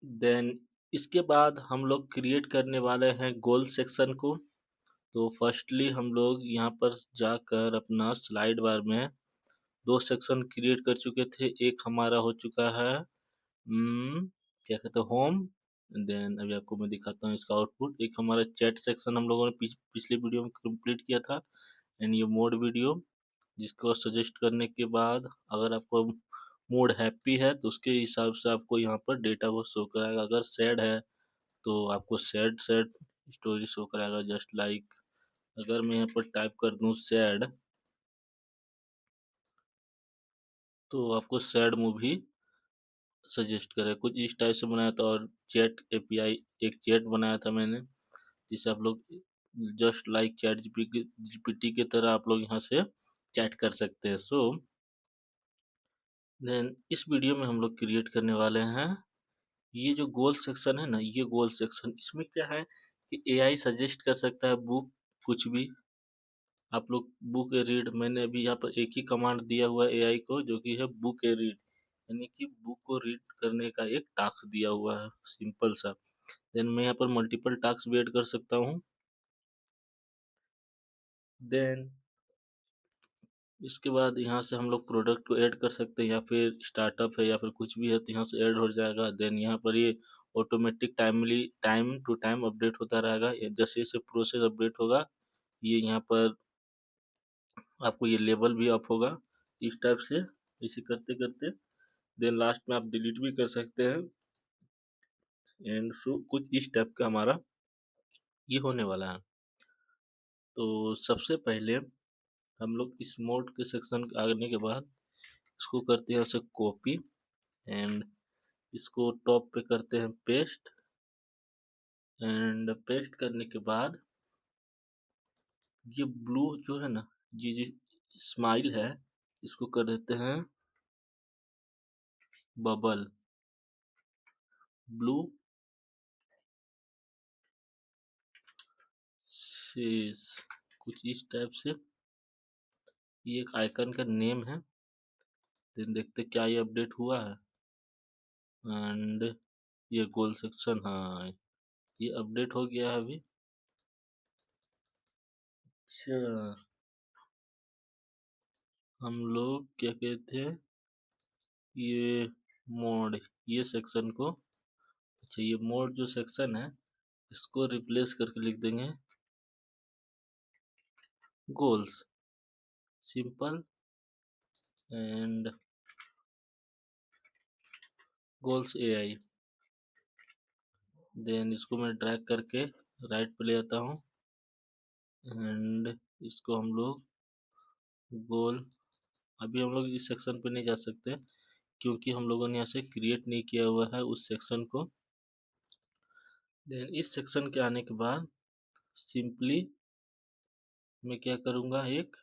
Then इसके बाद हम लोग क्रिएट करने वाले हैं गोल सेक्शन को। तो फर्स्टली हम लोग यहाँ पर जाकर अपना स्लाइड बार में 2 सेक्शन क्रिएट कर चुके थे। एक हमारा हो चुका है क्या कहते हैं होम। देन अभी आपको मैं दिखाता हूँ इसका आउटपुट। एक हमारा चैट सेक्शन हम लोगों ने पिछले वीडियो में कंप्लीट किया था। एंड ये मोड वीडियो जिसको सजेस्ट करने के बाद अगर आपको मूड हैप्पी है तो उसके हिसाब से आपको यहाँ पर डेटा वो शो कराएगा। अगर सैड है तो आपको सैड सैड स्टोरी शो कराएगा। जस्ट लाइक अगर मैं यहाँ पर टाइप कर दूँ सैड तो आपको सैड मूवी सजेस्ट करे। कुछ इस टाइप से बनाया था। और चैट एपीआई एक चैट बनाया था मैंने जिसे आप लोग जस्ट लाइक चैट जीपीटी की तरह आप लोग यहाँ से चैट कर सकते हैं। सो देन इस वीडियो में हम लोग क्रिएट करने वाले हैं ये जो गोल सेक्शन है ना, ये गोल सेक्शन इसमें क्या है कि एआई सजेस्ट कर सकता है बुक कुछ भी। आप लोग बुक ए रीड, मैंने अभी यहाँ पर एक ही कमांड दिया हुआ है एआई को जो कि है बुक ए रीड, यानी कि बुक को रीड करने का एक टास्क दिया हुआ है सिंपल सा। देन मैं यहाँ पर मल्टीपल टास्क भी ऐड कर सकता हूँ। देन इसके बाद यहाँ से हम लोग प्रोडक्ट को ऐड कर सकते हैं या फिर स्टार्टअप है या फिर कुछ भी है तो यहाँ से ऐड हो जाएगा। देन यहाँ पर ये automatic time to time update होता रहेगा। जैसे जैसे प्रोसेस अपडेट होगा ये यहाँ पर आपको ये लेवल भी अप होगा इस टाइप से। इसे करते करते देन लास्ट में आप डिलीट भी कर सकते हैं। एंड सो कुछ इस टाइप का हमारा ये होने वाला है। तो सबसे पहले हम लोग इस मोड के सेक्शन आने के बाद इसको करते हैं ऐसे कॉपी एंड इसको टॉप पे करते हैं पेस्ट। एंड पेस्ट करने के बाद ये ब्लू जो है ना, ये जो स्माइल है इसको कर देते हैं बबल ब्लू शेस कुछ इस टाइप से। ये एक आइकन का नेम है। देन देखते क्या ये अपडेट हुआ है। एंड ये गोल सेक्शन, हाँ ये अपडेट हो गया है अभी। अच्छा हम लोग क्या कहते हैं ये मोड ये सेक्शन को, अच्छा ये मोड जो सेक्शन है इसको रिप्लेस करके लिख देंगे goals simple and goals AI. Then इसको मैं ड्रैग करके राइट पे ले आता हूँ एंड इसको हम लोग गोल, अभी हम लोग इस सेक्शन पे नहीं जा सकते क्योंकि हम लोगों ने यहाँ से क्रिएट नहीं किया हुआ है उस सेक्शन को। देन इस सेक्शन के आने के बाद सिंपली मैं क्या करूँगा एक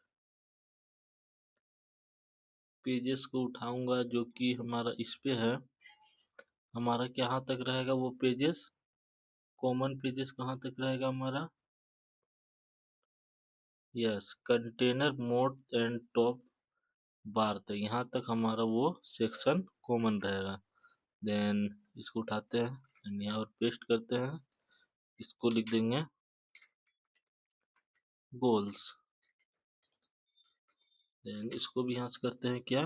पेजेस को उठाऊंगा जो कि हमारा इस पे है। हमारा कहाँ तक रहेगा वो पेजेस, कॉमन पेजेस कहाँ तक रहेगा हमारा, yes container mode and top बार तक, यहाँ तक हमारा वो सेक्शन कॉमन रहेगा। देन इसको उठाते हैं एंड यहाँ पर पेस्ट करते हैं। इसको लिख देंगे गोल्स। देन इसको भी यहाँ से करते हैं क्या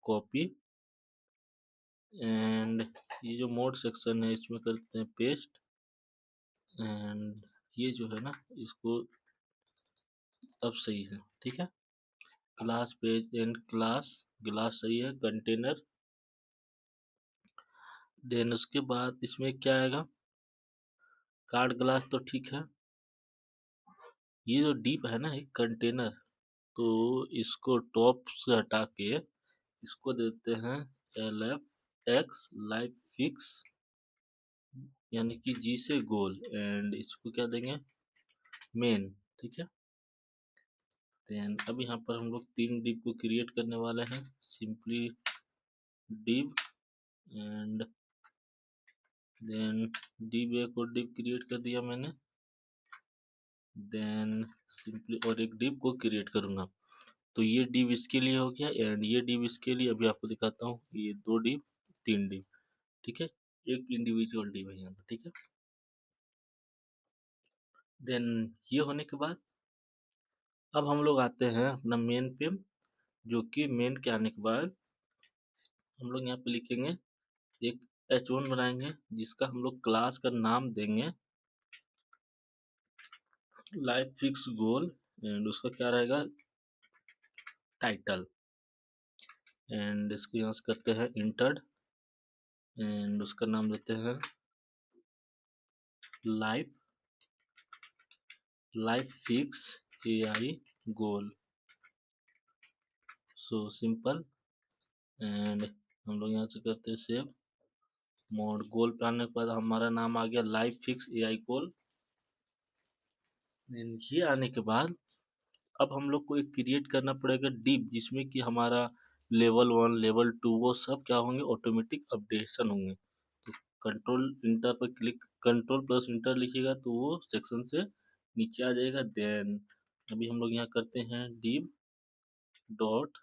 कॉपी एंड ये जो मोड सेक्शन है इसमें करते हैं पेस्ट। एंड ये जो है ना इसको अब सही है, ठीक है। Class page and class glass सही है कंटेनर। देन उसके बाद इसमें क्या आएगा कार्ड ग्लास तो ठीक है। ये जो डीप है ना एक कंटेनर, तो इसको टॉप से हटा के इसको देते हैं LF X लाइक फिक्स यानी कि जी से गोल एंड इसको क्या देंगे मेन, ठीक है। देन अब यहाँ पर हम लोग 3 डिव को क्रिएट करने वाले हैं। Simply div and then div एक और डिव क्रिएट कर दिया मैंने। देन सिंपली और एक डिव को क्रिएट करूंगा। तो ये डिव इसके लिए हो गया एंड ये डिव इसके लिए। अभी आपको दिखाता हूँ ये 2 डिव 3 डिव, ठीक है। एक इंडिविजुअल डिव है यहाँ पर, ठीक है। देन ये होने के बाद अब हम लोग आते हैं अपना मेन पे, जो कि मेन के आने के बाद हम लोग यहाँ पे लिखेंगे एक h1 बनाएंगे, जिसका हम लोग क्लास का नाम देंगे लाइफ फिक्स गोल, एंड उसका क्या रहेगा टाइटल, एंड इसको यहाँ से करते हैं इंटर्ड, एंड उसका नाम देते हैं life fix AI goal, so simple. And हम लोग यहाँ से करते हैं सेव मोड। गोल पे आने के बाद हमारा नाम आ गया लाइफ फिक्स AI गोल। ये आने के बाद अब हम लोग को एक क्रिएट करना पड़ेगा डिप, जिसमें कि हमारा लेवल 1 लेवल 2 वो सब क्या होंगे ऑटोमेटिक अपडेशन होंगे। तो कंट्रोल इंटर पर क्लिक, कंट्रोल प्लस इंटर लिखिएगा तो वो सेक्शन से नीचे आ जाएगा। देन अभी हम लोग यहाँ करते हैं डिप डॉट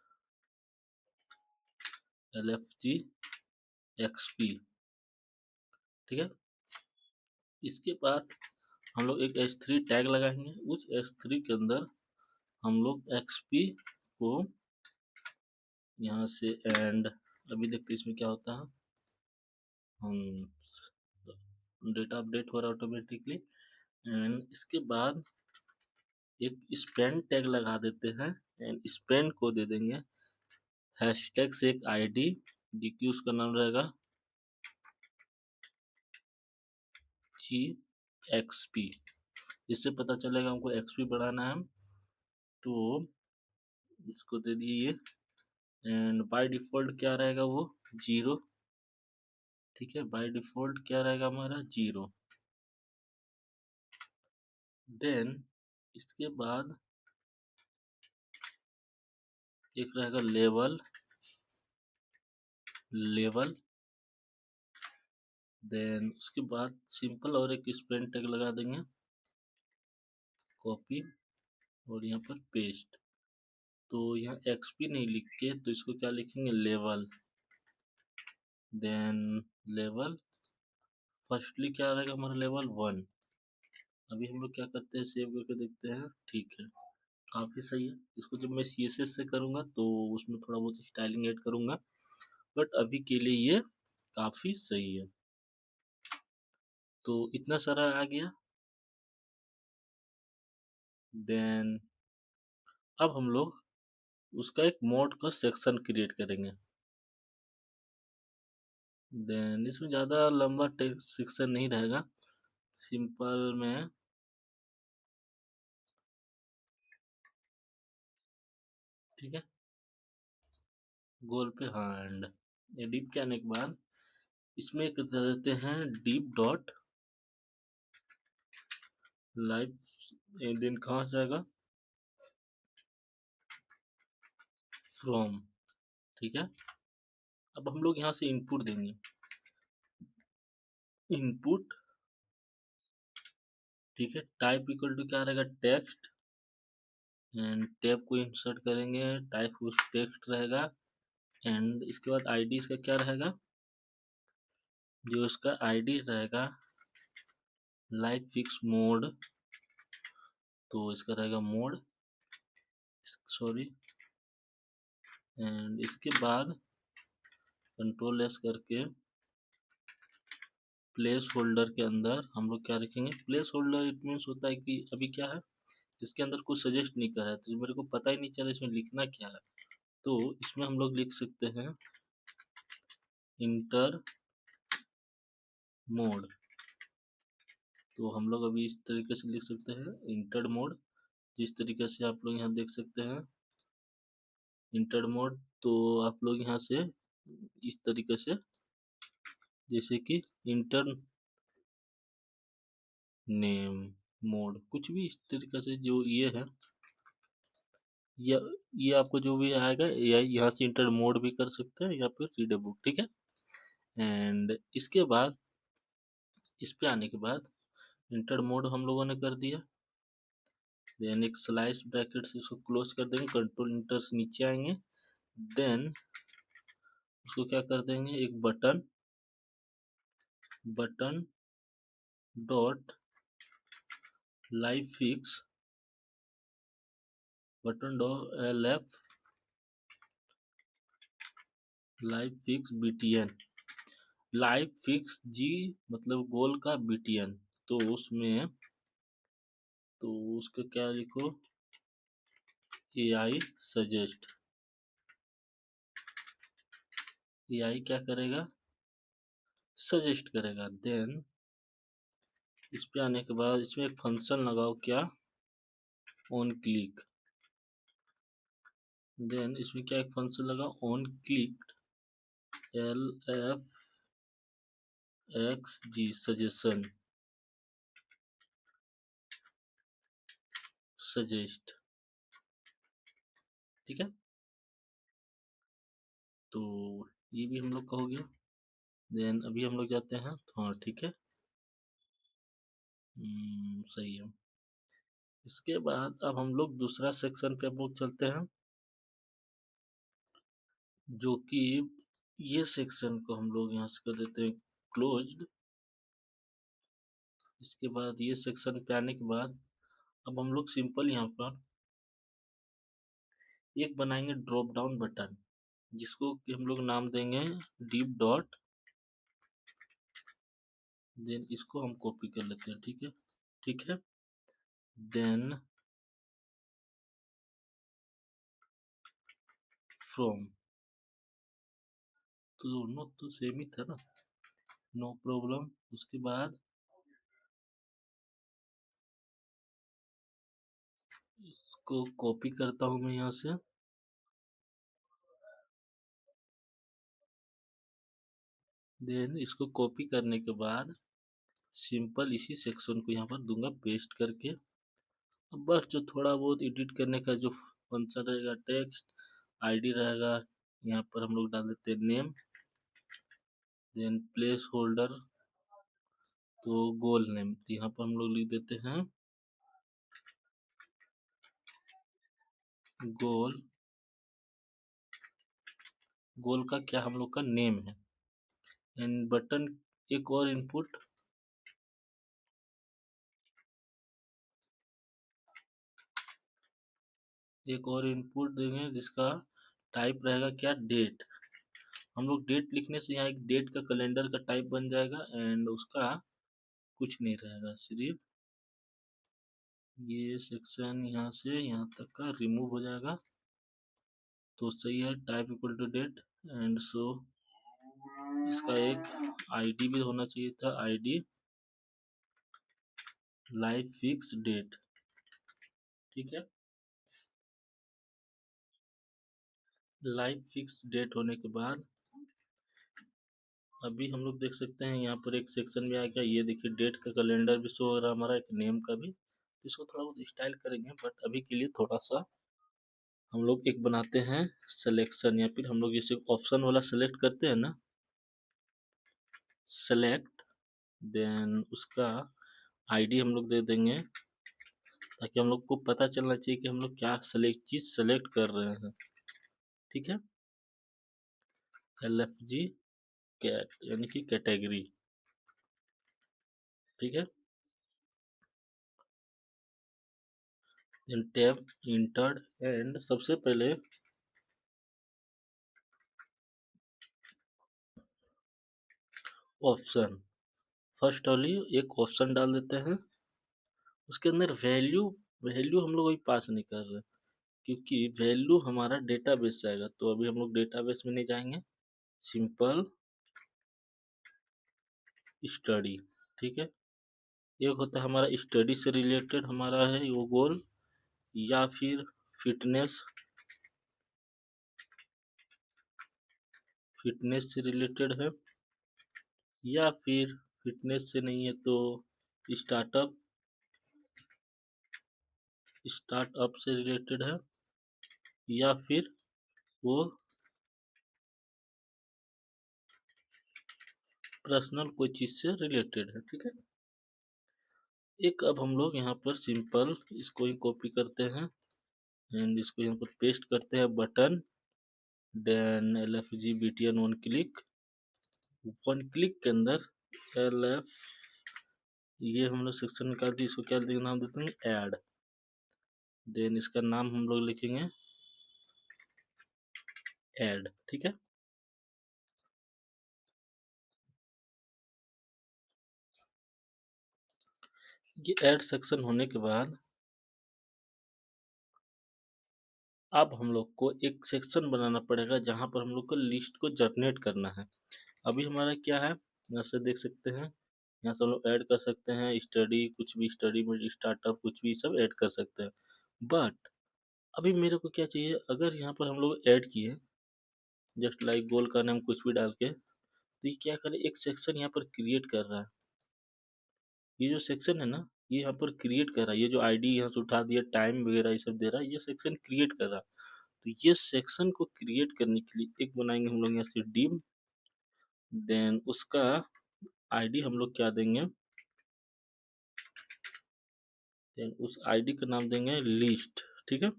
LFG XP, ठीक है। इसके बाद हम लोग एक H3 टैग लगाएंगे, उस H3 के अंदर हम लोग XP को यहाँ से, एंड अभी देखते हैं इसमें क्या होता है। हम डेटा अपडेट हो रहा है ऑटोमेटिकली, एंड इसके बाद एक स्पेंड टैग लगा देते हैं, एंड स्पेंड को दे देंगे हैशटैग से एक ID, DQ उसका नाम रहेगा GXP। इससे पता चलेगा हमको XP बढ़ाना है, तो इसको दे दिए। एंड बाय डिफॉल्ट क्या रहेगा वो 0, ठीक है। बाय डिफॉल्ट क्या रहेगा हमारा 0। देन इसके बाद एक रहेगा लेवल, देन उसके बाद सिंपल और एक स्पेन टैग लगा देंगे, कॉपी और यहाँ पर पेस्ट। तो यहाँ XP नहीं लिख के तो इसको क्या लिखेंगे लेवल, देन लेवल फर्स्टली क्या रहेगा हमारा लेवल 1। अभी हम लोग क्या करते हैं सेव करके देखते हैं, ठीक है काफ़ी सही है। इसको जब मैं CSS से करूँगा तो उसमें थोड़ा बहुत स्टाइलिंग ऐड करूँगा, बट अभी के लिए ये काफ़ी सही है। तो इतना सारा आ गया। देन अब हम लोग उसका एक मोड का सेक्शन क्रिएट करेंगे। देन इसमें ज़्यादा लंबा टेक्स्ट सेक्शन नहीं रहेगा, सिंपल में, ठीक है। गोल पे हैंड, ये डिप के आने के बाद इसमें एक देते हैं डिप डॉट लाइव, दिन कहाँ से आएगा फ्रॉम, ठीक है। अब हम लोग यहाँ से इनपुट देंगे, इनपुट, ठीक है। टाइप इक्वल टू क्या रहेगा टेक्स्ट, एंड टैब को इंसर्ट करेंगे, टाइप उस टेक्स्ट रहेगा, एंड इसके बाद ID इसका क्या रहेगा, जो इसका ID रहेगा लाइफ फिक्स मोड, तो इसका रहेगा मोड, सॉरी। एंड इसके बाद कंट्रोल S करके प्लेस होल्डर के अंदर हम लोग क्या रखेंगे, प्लेस होल्डर इट मीन्स होता है कि अभी क्या है इसके अंदर कुछ सजेस्ट नहीं कर रहा है, तो मेरे को पता ही नहीं चला इसमें लिखना क्या है। तो इसमें हम लोग लिख सकते हैं इंटर मोड, तो हम लोग अभी इस तरीके से लिख सकते हैं इंटर मोड, जिस तरीके से आप लोग यहाँ देख सकते हैं इंटर मोड। तो आप लोग यहाँ से इस तरीके से, जैसे कि इंटर नेम मोड, कुछ भी इस तरीके से जो ये है, ये आपको जो भी आएगा यहाँ से इंटर मोड भी कर सकते हैं या फिर रीडेबुक, ठीक है। एंड इसके बाद इस पे आने के बाद इंटर मोड हम लोगों ने कर दिया। देन एक स्लाइस ब्रैकेट से इसको क्लोज कर देंगे, कंट्रोल इंटर से नीचे आएंगे। देन उसको क्या कर देंगे एक button, button dot live fix button dot LF live fix BTN live fix G मतलब गोल का BTN। तो उसमें तो उसका क्या लिखो AI सजेस्ट। AI क्या करेगा सजेस्ट करेगा। देन इस पे आने के बाद इसमें एक फंक्शन लगाओ क्या ऑन क्लिक। देन इसमें क्या एक फंक्शन लगाओ on click LFXG suggestion suggest. ठीक है तो ये भी हम लोग का हो गया। देन अभी हम लोग जाते हैं हाँ ठीक है सही है। इसके बाद अब हम लोग दूसरा सेक्शन पे हम लोग चलते हैं जो कि ये सेक्शन को हम लोग यहाँ से कर देते हैं क्लोज्ड। इसके बाद ये सेक्शन पे आने के बाद अब हम लोग सिंपल यहाँ पर एक बनाएंगे ड्रॉप डाउन बटन जिसको कि हम लोग नाम देंगे डीप डॉट। देन इसको हम कॉपी कर लेते हैं ठीक है। देन फ्रॉम तो दोनों तो सेम ही था ना नो प्रॉब्लम। उसके बाद इसको कॉपी करता हूँ मैं यहाँ से। देन इसको कॉपी करने के बाद सिंपल इसी सेक्शन को यहाँ पर दूंगा पेस्ट करके। अब बस जो थोड़ा बहुत एडिट करने का जो फंक्शन रहेगा टेक्स्ट आईडी रहेगा यहाँ पर हम लोग डाल देते हैं नेम। देन प्लेस होल्डर तो गोल नेम तो यहाँ पर हम लोग लिख देते हैं गोल। गोल का क्या हम लोग का नेम है। एंड बटन एक और इनपुट देंगे जिसका टाइप रहेगा क्या डेट। हम लोग डेट लिखने से यहाँ एक डेट का कैलेंडर का टाइप बन जाएगा एंड उसका कुछ नहीं रहेगा सिर्फ ये सेक्शन यहाँ से यहाँ तक का रिमूव हो जाएगा। तो सही है type equal to date and so इसका एक आईडी भी होना चाहिए था आईडी लाइव फिक्स डेट। ठीक है लाइव फिक्स डेट होने के बाद अभी हम लोग देख सकते हैं यहाँ पर एक सेक्शन भी आ गया। ये देखिए डेट का कैलेंडर भी शो हो रहा है हमारा एक नेम का भी। इसको थोड़ा बहुत स्टाइल करेंगे बट अभी के लिए थोड़ा सा हम लोग एक बनाते हैं सिलेक्शन या फिर हम लोग जैसे ऑप्शन वाला सेलेक्ट करते हैं ना सेलेक्ट। देन उसका आईडी हम लोग दे देंगे ताकि हम लोग को पता चलना चाहिए कि हम लोग क्या चीज सेलेक्ट कर रहे हैं। ठीक है LFG कैट यानी कि कैटेगरी। ठीक है टैब इंटर्ड एंड सबसे पहले ऑप्शन फर्स्ट वाली एक ऑप्शन डाल देते हैं। उसके अंदर वैल्यू वैल्यू हम लोग अभी पास नहीं कर रहे क्योंकि वैल्यू हमारा डेटाबेस से आएगा। तो अभी हम लोग डेटाबेस में नहीं जाएंगे सिंपल स्टडी। ठीक है एक होता है हमारा स्टडी से रिलेटेड हमारा है वो गोल या फिर फिटनेस फिटनेस से रिलेटेड है या फिर फिटनेस से नहीं है तो स्टार्टअप स्टार्टअप से रिलेटेड है या फिर वो पर्सनल कोई चीज से रिलेटेड है। ठीक है एक अब हम लोग यहाँ पर सिंपल इसको ही कॉपी करते हैं एंड इसको यहाँ पर पेस्ट करते हैं button then LFG BTN one click के अंदर एल एफ, ये हम लोग सेक्शन निकाल दी, इसको क्या देंगे, नाम देते हैं ऐड। देन इसका नाम हम लोग लिखेंगे ऐड, ठीक है। ये ऐड सेक्शन होने के बाद अब हम लोग को एक सेक्शन बनाना पड़ेगा जहाँ पर हम लोग को लिस्ट को जनरेट करना है। अभी हमारा क्या है, यहाँ से देख सकते हैं, यहाँ से हम लोग ऐड कर सकते हैं स्टडी, कुछ भी स्टडी में स्टार्टअप कुछ भी सब ऐड कर सकते हैं। बट अभी मेरे को क्या चाहिए, अगर यहाँ पर हम लोग ऐड किए जस्ट लाइक गोल का नाम कुछ भी डाल के, तो ये क्या करे, एक सेक्शन यहाँ पर क्रिएट कर रहा है। ये जो सेक्शन है ना, ये यहाँ पर क्रिएट कर रहा है, ये जो आईडी यहाँ से उठा दिया, टाइम वगैरह ये सब दे रहा है, ये सेक्शन क्रिएट कर रहा है। तो ये सेक्शन को क्रिएट करने के लिए एक बनाएंगे हम लोग यहाँ से डिव, देन उसका आईडी हम लोग क्या देंगे, देन उस आईडी का नाम देंगे लिस्ट, ठीक है।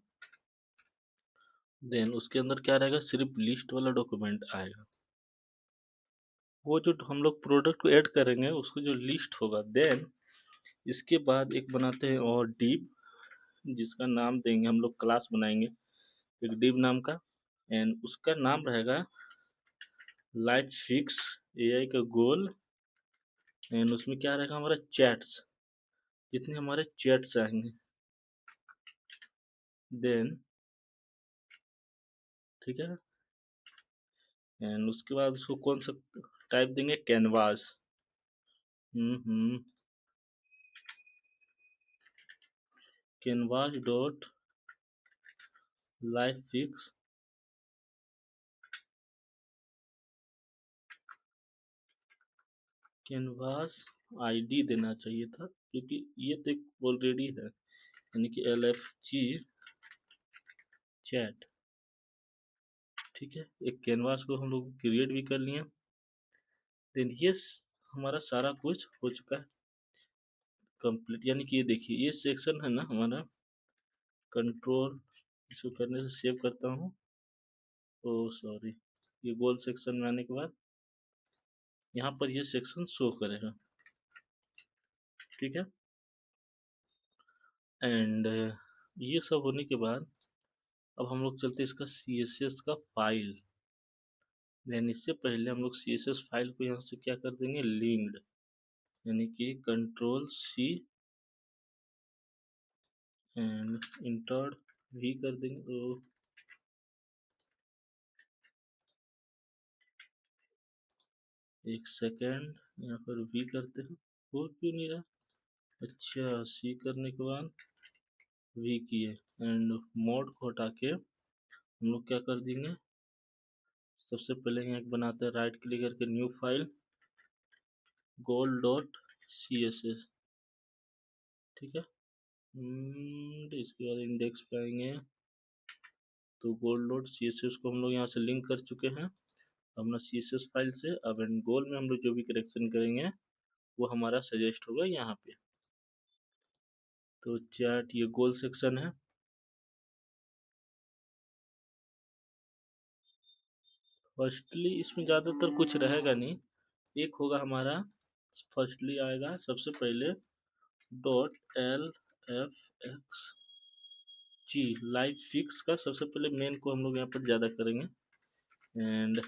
देन उसके अंदर क्या रहेगा, सिर्फ लिस्ट वाला डॉक्यूमेंट आएगा। वो जो हम लोग प्रोडक्ट को ऐड करेंगे उसको जो लिस्ट होगा, देन इसके बाद एक बनाते हैं और डिव, जिसका नाम देंगे हम लोग, क्लास बनाएंगे एक डिव नाम का, एंड उसका नाम रहेगा लाइफ फिक्स एआई का गोल, एंड उसमें क्या रहेगा, हमारा चैट्स, जितने हमारे चैट्स आएंगे, देन ठीक है। एंड उसके बाद उसको कौन सा टाइप देंगे, कैनवास, हम्म, canvas dot life fix, canvas ID देना चाहिए था, क्योंकि ये तो एक ऑलरेडी है, यानी कि एल एफ जी चैट, ठीक है। एक कैनवास को हम लोग क्रिएट भी कर लिए। देन ये हमारा सारा कुछ हो चुका है कंप्लीट, यानी कि ये देखिए ये सेक्शन है ना हमारा, कंट्रोल इसको करने से सेव करता हूँ, ओ सॉरी, ये गोल सेक्शन में आने के बाद यहाँ पर ये सेक्शन शो करेगा, ठीक है। एंड ये सब होने के बाद अब हम लोग चलते हैं इसका सी एस एस का फाइल। देन इससे पहले हम लोग सी एस एस फाइल को यहाँ से क्या कर देंगे, लिंक्ड, यानी कि कंट्रोल सी एंड इंटर भी कर देंगे, तो एक सेकेंड यहाँ पर भी करते हैं, हो क्यों नहीं रहा, अच्छा सी करने के बाद वी किए, एंड मोड को हटा के हम लोग क्या कर देंगे, सबसे पहले यहाँ एक बनाते हैं राइट क्लिक करके न्यू फाइल गोल डॉट सी एस एस, ठीक है। इसके बाद इंडेक्स पे आएंगे, तो गोल डॉट सी एस एस को हम लोग यहाँ से लिंक कर चुके हैं अपना सी एस एस फाइल से। अब एंड गोल में हम लोग जो भी करेक्शन करेंगे वो हमारा सजेस्ट होगा यहाँ पे। तो चैट ये गोल सेक्शन है, फर्स्टली इसमें ज़्यादातर कुछ रहेगा नहीं, एक होगा हमारा, फर्स्टली आएगा सबसे पहले डॉट एल एफ एक्स जी लाइव फिक्स का, सबसे पहले मेन को हम लोग यहाँ पर ज़्यादा करेंगे, एंड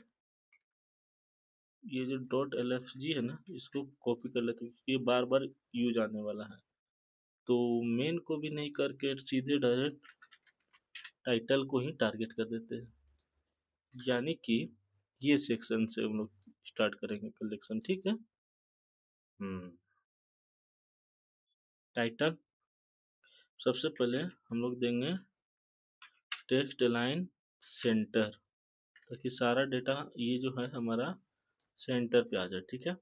ये जो डॉट एल एफ जी है ना, इसको कॉपी कर लेते हैं क्योंकि ये बार बार यूज आने वाला है। तो मेन को भी नहीं करके सीधे डायरेक्ट टाइटल को ही टारगेट कर देते हैं, यानी कि ये सेक्शन से हम लोग स्टार्ट करेंगे कलेक्शन, ठीक है। हम्म, टाइटल सबसे पहले हम लोग देंगे टेक्स्ट अलाइन सेंटर, ताकि सारा डेटा ये जो है हमारा सेंटर पे आ जाए, ठीक है।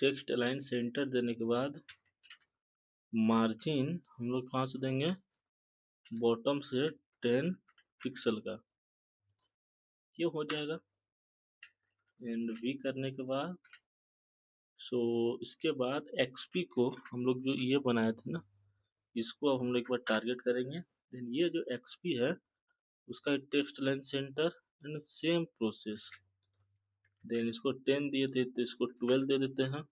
टेक्स्ट अलाइन सेंटर देने के बाद मार्जिन हम लोग कहाँ से देंगे, बॉटम से 10 पिक्सल का, ये हो जाएगा। एंड वी करने के बाद सो इसके बाद एक्सपी को हम लोग जो ये बनाए थे ना, इसको अब हम लोग एक बार टारगेट करेंगे। देन ये जो एक्सपी है उसका text line center and same process, then इसको 10 दिए थे तो इसको 12 दे देते हैं।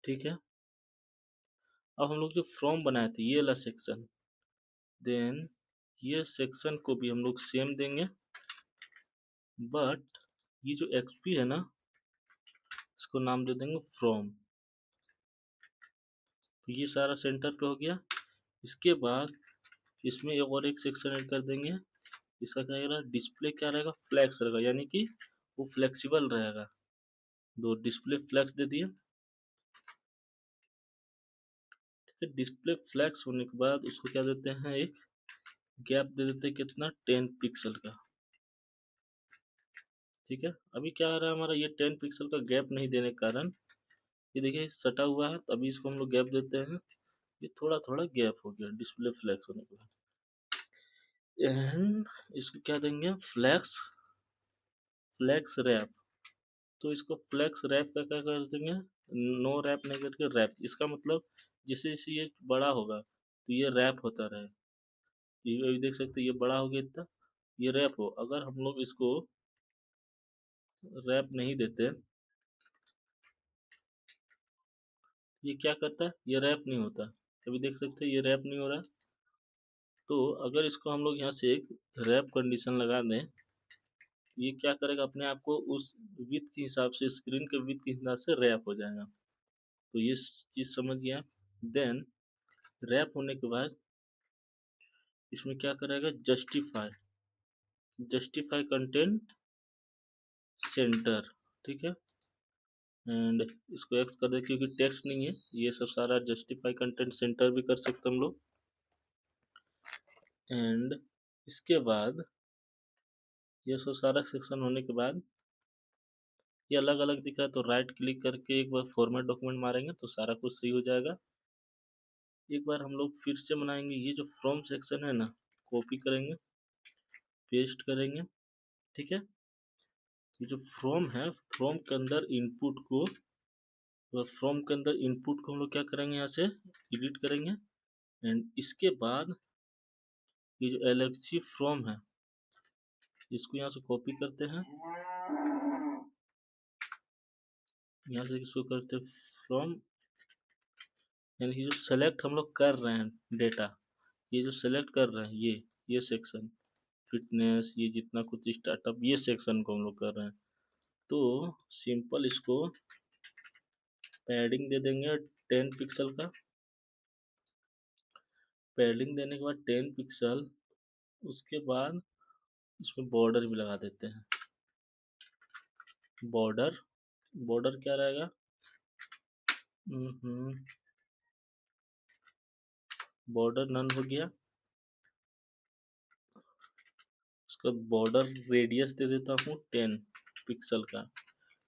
ठीक है, अब हम लोग जो फ्रॉम बनाए थे ये वाला सेक्शन, देन ये सेक्शन को भी हम लोग सेम देंगे, बट ये जो एक्सपी है ना इसको नाम दे देंगे फ्रॉम। तो ये सारा सेंटर पे हो गया। इसके बाद इसमें एक और एक सेक्शन ऐड कर देंगे। इसका क्या रहेगा, डिस्प्ले क्या रहेगा, फ्लैक्स रहेगा, यानी कि वो फ्लेक्सिबल रहेगा। दो डिस्प्ले फ्लैक्स दे दिए। ठीक है, डिस्प्ले फ्लैक्स होने के बाद उसको क्या देते हैं, एक गैप दे देते हैं, कितना, 10 पिक्सल का। ठीक है, अभी क्या आ रहा है हमारा, ये 10 पिक्सल का गैप नहीं देने के कारण ये देखिए सटा हुआ है, तो अभी इसको हम लोग गैप देते हैं। ये थोड़ा थोड़ा गैप हो गया डिस्प्ले फ्लैक्स होने के बाद। एंड इसको क्या देंगे, फ्लैक्स फ्लैक्स रैप। तो इसको फ्लैक्स रैप का क्या कर देंगे, नो रैप नहीं करके रैप। इसका मतलब जैसे जैसे ये बड़ा होगा तो ये रैप होता रहे। ये अभी देख सकते हैं ये बड़ा हो गया इतना, ये रैप हो। अगर हम लोग इसको रैप नहीं देते, ये क्या करता है, ये रैप नहीं होता। अभी देख सकते हैं ये रैप नहीं हो रहा। तो अगर इसको हम लोग यहाँ से एक रैप कंडीशन लगा दें, ये क्या करेगा, अपने आप को उस विड्थ के हिसाब से, स्क्रीन के विड्थ के हिसाब से रैप हो जाएगा। तो ये चीज़ समझ गया। देन रैप होने के बाद इसमें क्या करेगा, जस्टिफाई, जस्टिफाई कंटेंट सेंटर। ठीक है, एंड इसको एक्स कर दे क्योंकि टेक्स्ट नहीं है, ये सब सारा जस्टिफाई कंटेंट सेंटर भी कर सकते हम लोग। एंड इसके बाद ये सब सारा सेक्शन होने के बाद ये अलग अलग दिख रहा है, तो राइट क्लिक करके एक बार फॉर्मेट डॉक्यूमेंट मारेंगे तो सारा कुछ सही हो जाएगा। एक बार हम लोग फिर से बनाएंगे, ये जो फ्रॉम सेक्शन है ना, कॉपी करेंगे, पेस्ट करेंगे। ठीक है, ये जो फ्रॉम है, फ्रॉम के अंदर इनपुट को, तो फ्रॉम के अंदर इनपुट को हम लोग क्या करेंगे, यहाँ से एडिट करेंगे। एंड इसके बाद ये जो एलएक्सी फ्रॉम है इसको यहाँ से कॉपी करते हैं, यहाँ से इसको करते फ्रॉम, यानी कि जो सेलेक्ट हम लोग कर रहे हैं डेटा, ये जो सेलेक्ट कर रहे हैं ये सेक्शन फिटनेस, ये जितना कुछ स्टार्टअप, ये सेक्शन को हम लोग कर रहे हैं। तो सिंपल इसको पैडिंग दे देंगे 10 पिक्सल का। पैडिंग देने के बाद 10 पिक्सल, उसके बाद इसमें बॉर्डर भी लगा देते हैं। बॉर्डर, बॉर्डर क्या रहेगा, बॉर्डर नन हो गया। उसका बॉर्डर रेडियस दे देता हूँ 10 पिक्सल का।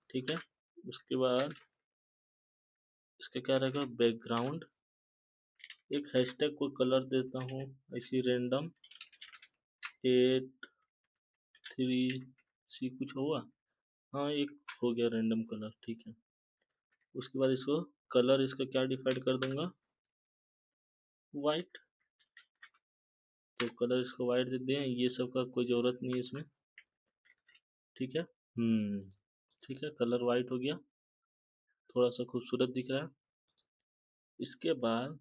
ठीक है, उसके बाद इसका क्या रहेगा, बैकग्राउंड, एक हैशटैग को कलर देता हूँ ऐसी रेंडम 83 कुछ हुआ, हाँ एक हो गया रेंडम कलर। ठीक है, उसके बाद इसको कलर इसका क्या डिफाइन कर दूंगा, वाइट। तो कलर इसको वाइट दे दें, ये सब का कोई ज़रूरत नहीं है इसमें। ठीक है, ठीक है, कलर वाइट हो गया, थोड़ा सा खूबसूरत दिख रहा है। इसके बाद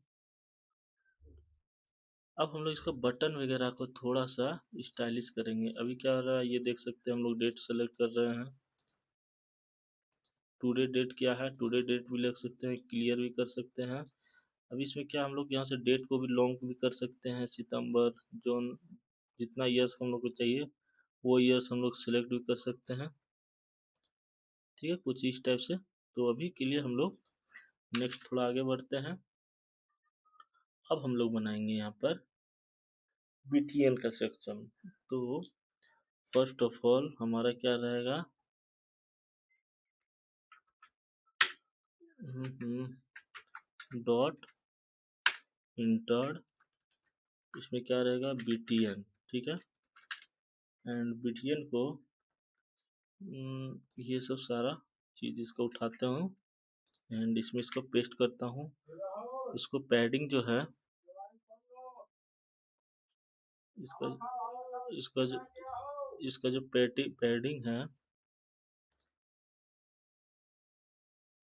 अब हम लोग इसका बटन वगैरह को थोड़ा सा स्टाइलिश करेंगे। अभी क्या हो रहा है ये देख सकते हैं, हम लोग डेट सेलेक्ट कर रहे हैं, टुडे डेट क्या है, टुडे डेट भी लिख सकते हैं, क्लियर भी कर सकते हैं। अब इसमें क्या हम लोग यहाँ से डेट को भी लॉन्ग भी कर सकते हैं, सितंबर, जून, जितना ईयर्स हम लोग को चाहिए वो ईयर्स हम लोग सेलेक्ट भी कर सकते हैं। ठीक है, कुछ इस टाइप से। तो अभी के लिए हम लोग नेक्स्ट थोड़ा आगे बढ़ते हैं। अब हम लोग बनाएंगे यहाँ पर बीटीएन का सेक्शन। तो फर्स्ट ऑफ ऑल हमारा क्या रहेगा, डॉट इंटर, इसमें क्या रहेगा, बीटीएन। ठीक है, एंड बीटीएन को ये सब सारा चीज़ इसको उठाते हूँ एंड इसमें इसको पेस्ट करता हूँ। इसको पैडिंग जो है, इसका इसका जो पैडिंग है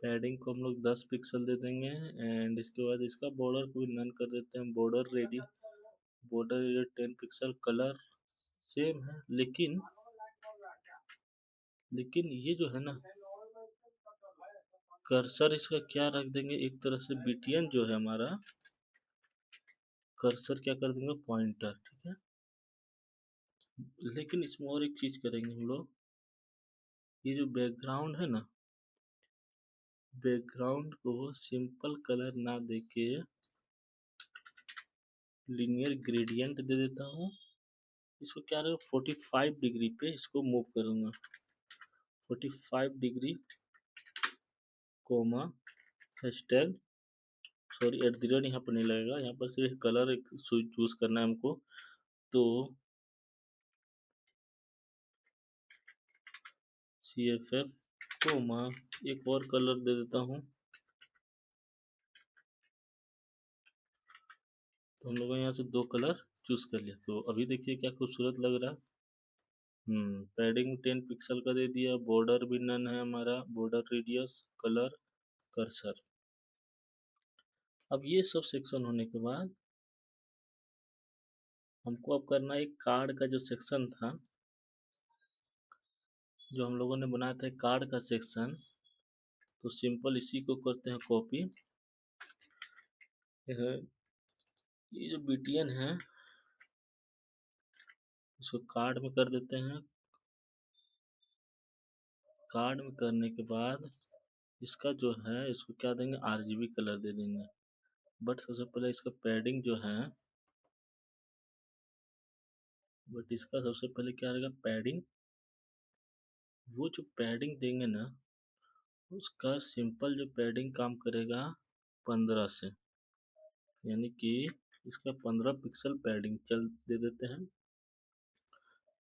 पैडिंग को हम लोग 10 पिक्सल दे देंगे। एंड इसके बाद इसका बॉर्डर को भी नन कर देते हैं। Border 10 pixel. कलर सेम है, लेकिन ये जो है ना, कर्सर इसका क्या रख देंगे, एक तरह से बीटीएन जो है हमारा, कर्सर क्या कर देंगे, पॉइंटर। ठीक है, लेकिन इसमें और एक चीज करेंगे हम लोग, ये जो बैकग्राउंड है ना, बैकग्राउंड को सिंपल कलर ना देके लीनियर ग्रेडियंट दे देता हूँ। इसको क्या रहेगा, 45 डिग्री पे इसको मूव करूंगा। 45 डिग्री कोमा हेस्टेल, सॉरी एट द रेट यहाँ पर नहीं लगेगा, यहाँ पर सिर्फ कलर एक चूज करना है हमको। तो CFF कोमा एक और कलर दे देता हूँ। तो हम लोगों ने यहाँ से 2 कलर चूज कर लिया। तो अभी देखिए क्या खूबसूरत लग रहा है। पैडिंग 10 पिक्सल का दे दिया। बॉर्डर भी नन है हमारा, बॉर्डर रेडियस, कलर, कर्सर। अब ये सब सेक्शन होने के बाद हमको अब करना एक कार्ड का जो सेक्शन था, जो हम लोगों ने बनाया था कार्ड का सेक्शन, तो सिंपल इसी को करते हैं कॉपी। ये जो बीटीएन है इसको कार्ड में कर देते हैं। कार्ड में करने के बाद इसका जो है, इसको क्या देंगे, RGB कलर दे देंगे। बट सबसे पहले इसका पैडिंग जो है, बट इसका सबसे पहले क्या रहेगा, पैडिंग। वो जो पैडिंग देंगे ना, उसका सिंपल जो पैडिंग काम करेगा 15 से, यानी कि इसका 15 पिक्सल पैडिंग चल दे देते हैं।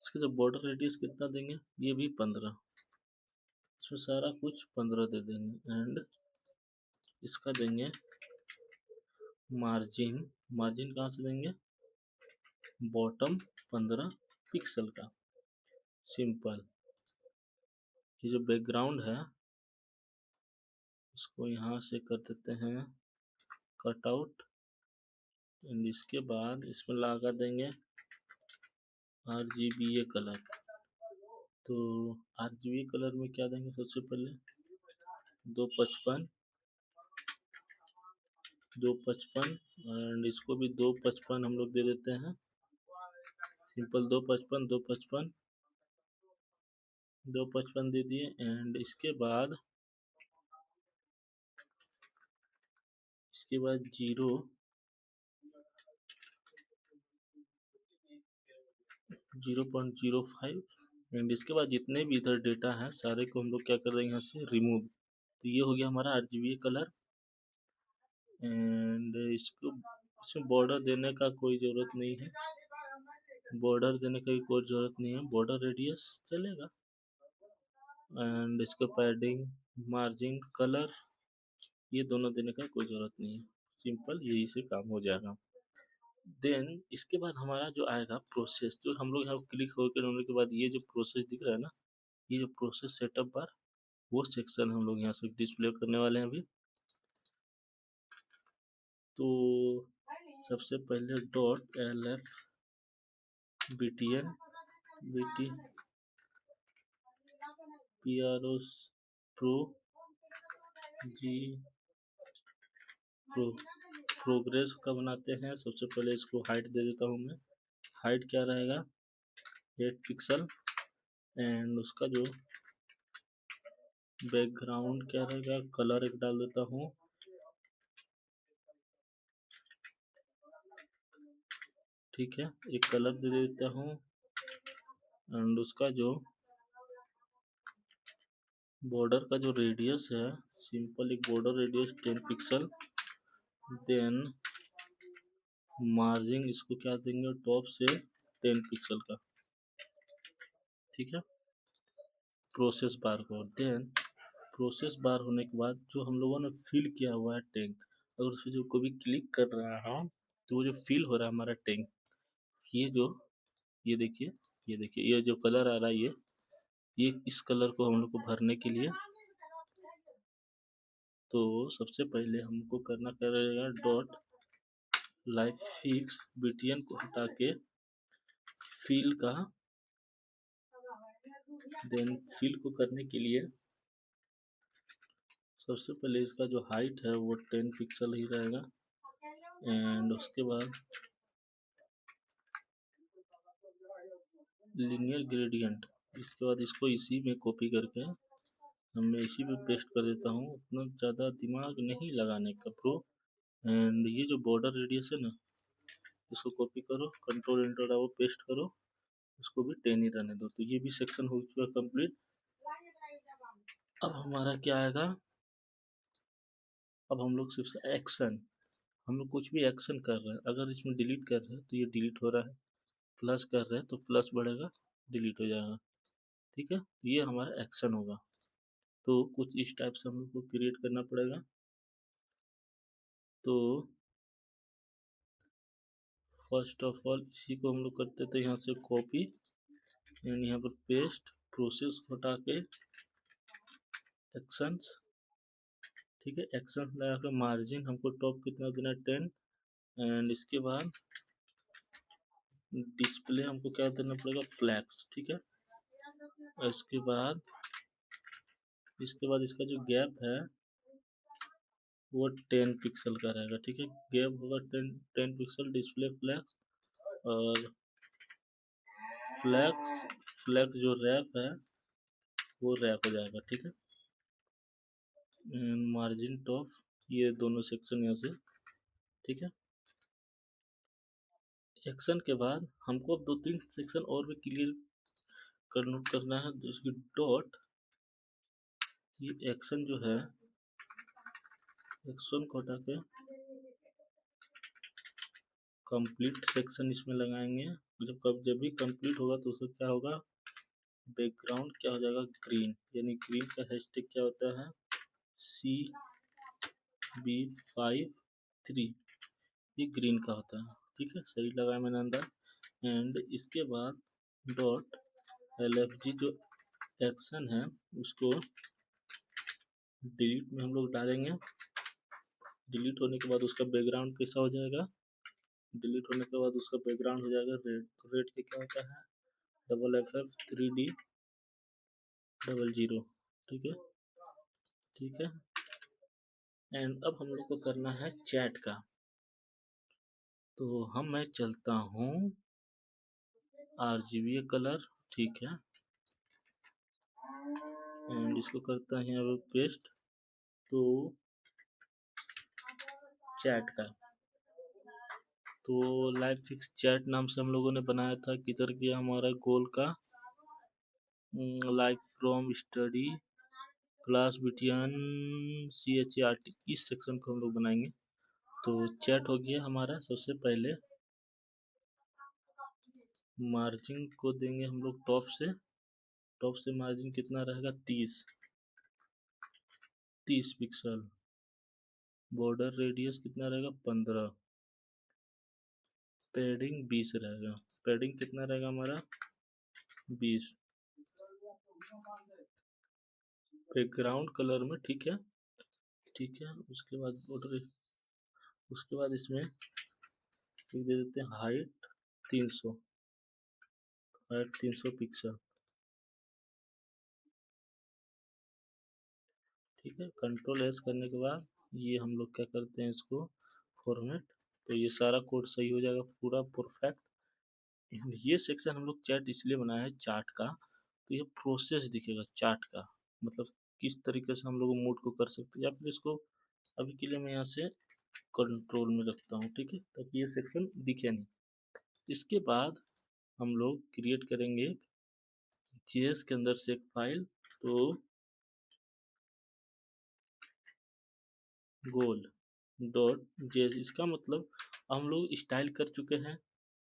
इसका जो बॉर्डर रेडियस कितना देंगे, ये भी 15। इसमें सारा कुछ 15 दे देंगे। एंड इसका देंगे मार्जिन। मार्जिन कहाँ से देंगे, बॉटम 15 पिक्सल का। सिंपल। ये जो बैकग्राउंड है इसको यहाँ से कर देते हैं कट आउट। एंड इसके बाद इसमें लगा देंगे RGBA कलर। तो RGB कलर में क्या देंगे, सबसे पहले 255, 255। एंड इसको भी 255 हम लोग दे देते हैं। सिंपल 255, 255, 255 दे दिए। एंड इसके बाद 0.05। एंड इसके बाद जितने भी इधर डेटा है सारे को हम लोग क्या कर देंगे, यहाँ से रिमूव। तो ये हो गया हमारा RGB कलर। एंड इसमें बॉर्डर देने का कोई ज़रूरत नहीं है, बॉर्डर देने का भी कोई ज़रूरत नहीं है, बॉर्डर रेडियस चलेगा। एंड इसका पैडिंग, मार्जिन, कलर, ये दोनों देने का कोई ज़रूरत नहीं है। सिंपल यही से काम हो जाएगा। देन इसके बाद हमारा जो आएगा प्रोसेस, जो हम लोग यहाँ क्लिक होकर होने के बाद ये जो प्रोसेस दिख रहा है ना, ये जो प्रोसेस सेटअप बार, वो सेक्शन हम लोग यहाँ से डिस्प्ले करने वाले हैं अभी। तो सबसे पहले .lf btn bt pros pro g pro progress का बनाते हैं। सबसे पहले इसको हाइट दे देता हूँ मैं। हाइट क्या रहेगा, 8 पिक्सल। एंड उसका जो बैकग्राउंड क्या रहेगा, कलर एक डाल देता हूँ। ठीक है, एक कलर दे देता हूँ। एंड उसका जो बॉर्डर का जो रेडियस है, सिंपल एक border radius 10 pixel. Then margin इसको क्या देंगे, टॉप से 10 पिक्सल का। ठीक है, प्रोसेस बार को। देन प्रोसेस बार होने के बाद जो हम लोगों ने फिल किया हुआ है टैंक, अगर उस पर जो कोई भी क्लिक कर रहा है तो वो जो फिल हो रहा है हमारा टैंक, ये जो, ये देखिए, ये देखिए, ये जो कलर आ रहा है, ये इस कलर को हम लोग को भरने के लिए तो सबसे पहले हमको करना क्या रहेगा, डॉट लाइफ फिक्स btn को हटा के फिल का, देन फिल को करने के लिए सबसे पहले इसका जो हाइट है वो 10 पिक्सल ही रहेगा। एंड उसके बाद लीनियर ग्रेडियंट, इसके बाद इसको इसी में कॉपी करके मैं इसी पे पेस्ट कर देता हूँ, उतना ज़्यादा दिमाग नहीं लगाने का ब्रो। एंड ये जो बॉर्डर रेडियस है ना, इसको कॉपी करो, कंट्रोल एंटर दबाओ, पेस्ट करो, इसको भी 10 ही रहने दो। तो ये भी सेक्शन हो चुका कंप्लीट। अब हमारा क्या आएगा, अब हम लोग सिर्फ एक्शन, हम लोग कुछ भी एक्शन कर रहे हैं, अगर इसमें डिलीट कर रहे हैं तो ये डिलीट हो रहा है, प्लस कर रहे हैं तो प्लस बढ़ेगा, डिलीट हो जाएगा। ठीक है, ये हमारा एक्शन होगा। तो कुछ इस टाइप से हम लोग को क्रिएट करना पड़ेगा। तो फर्स्ट ऑफ ऑल इसी को हम लोग करते थे, यहाँ से कॉपी एंड यहाँ पर पेस्ट, प्रोसेस हटा के एक्शंस। ठीक है, एक्शन लगा के मार्जिन हमको टॉप कितना देना है, 10। एंड इसके बाद डिस्प्ले हमको क्या देना पड़ेगा, फ्लैक्स। ठीक है, और इसके बाद इसका जो गैप है वो 10 पिक्सल का रहेगा। ठीक है, गैप होगा 10 पिक्सल, डिस्प्ले फ्लैक्स, और फ्लैक्स फ्लैक्स जो रैप है वो रैप हो जाएगा। ठीक है, मार्जिन टॉप, ये दोनों सेक्शन यहाँ से। ठीक है, एक्शन के बाद हमको अब 2-3 सेक्शन और भी क्लियर कर नोट करना है। तो इसकी डॉट, ये एक्शन जो है, एक्शन को हटा के कंप्लीट सेक्शन इसमें लगाएंगे। जब भी कंप्लीट होगा तो उसका क्या होगा, बैकग्राउंड क्या हो जाएगा, ग्रीन। यानी ग्रीन का हैशटैग क्या होता है, CB53, ये ग्रीन का होता है। ठीक है, सही लगाया मैंने अंदर। एंड इसके बाद डॉट LFG जो एक्शन है उसको डिलीट में हम लोग डालेंगे। डिलीट होने के बाद उसका बैकग्राउंड कैसा हो जाएगा, डिलीट होने के बाद उसका बैकग्राउंड हो जाएगा रेड। तो रेड के क्या होता है, FF3D00। ठीक है, ठीक है। एंड अब हम लोग को करना है चैट का। तो मैं चलता हूँ RGB कलर। ठीक है, एंड इसको करता है अब पेस्ट। तो चैट का, तो लाइव फिक्स चैट नाम से हम लोगों ने बनाया था, किधर गया हमारा गोल का, live from study class BTN CHART, इस सेक्शन को हम लोग बनाएंगे। तो चैट हो गया हमारा। सबसे पहले मार्जिन को देंगे हम लोग टॉप से मार्जिन कितना रहेगा, 30 पिक्सल। बॉर्डर रेडियस कितना रहेगा, 15। पैडिंग 20 रहेगा। पैडिंग कितना रहेगा हमारा, 20। बैकग्राउंड कलर में, ठीक है, ठीक है। उसके बाद बॉर्डर, उसके बाद इसमें दे देते हैं हाइट 300, हाइट 300 पिक्सल। ठीक है, कंट्रोल एस करने के बाद ये हम लोग क्या करते हैं, इसको फॉर्मेट। तो ये सारा कोड सही हो जाएगा, पूरा परफेक्ट। ये सेक्शन हम लोग चैट इसलिए बनाया है चार्ट का, तो ये प्रोसेस दिखेगा चार्ट का, मतलब किस तरीके से हम लोग मूड को कर सकते हैं। या फिर इसको अभी के लिए मैं यहाँ से कंट्रोल में रखता हूँ। ठीक है, ताकि ये सेक्शन दिखे नहीं। इसके बाद हम लोग क्रिएट करेंगे JS के अंदर से एक फाइल। तो गोल डॉट JS, इसका मतलब हम लोग स्टाइल कर चुके हैं।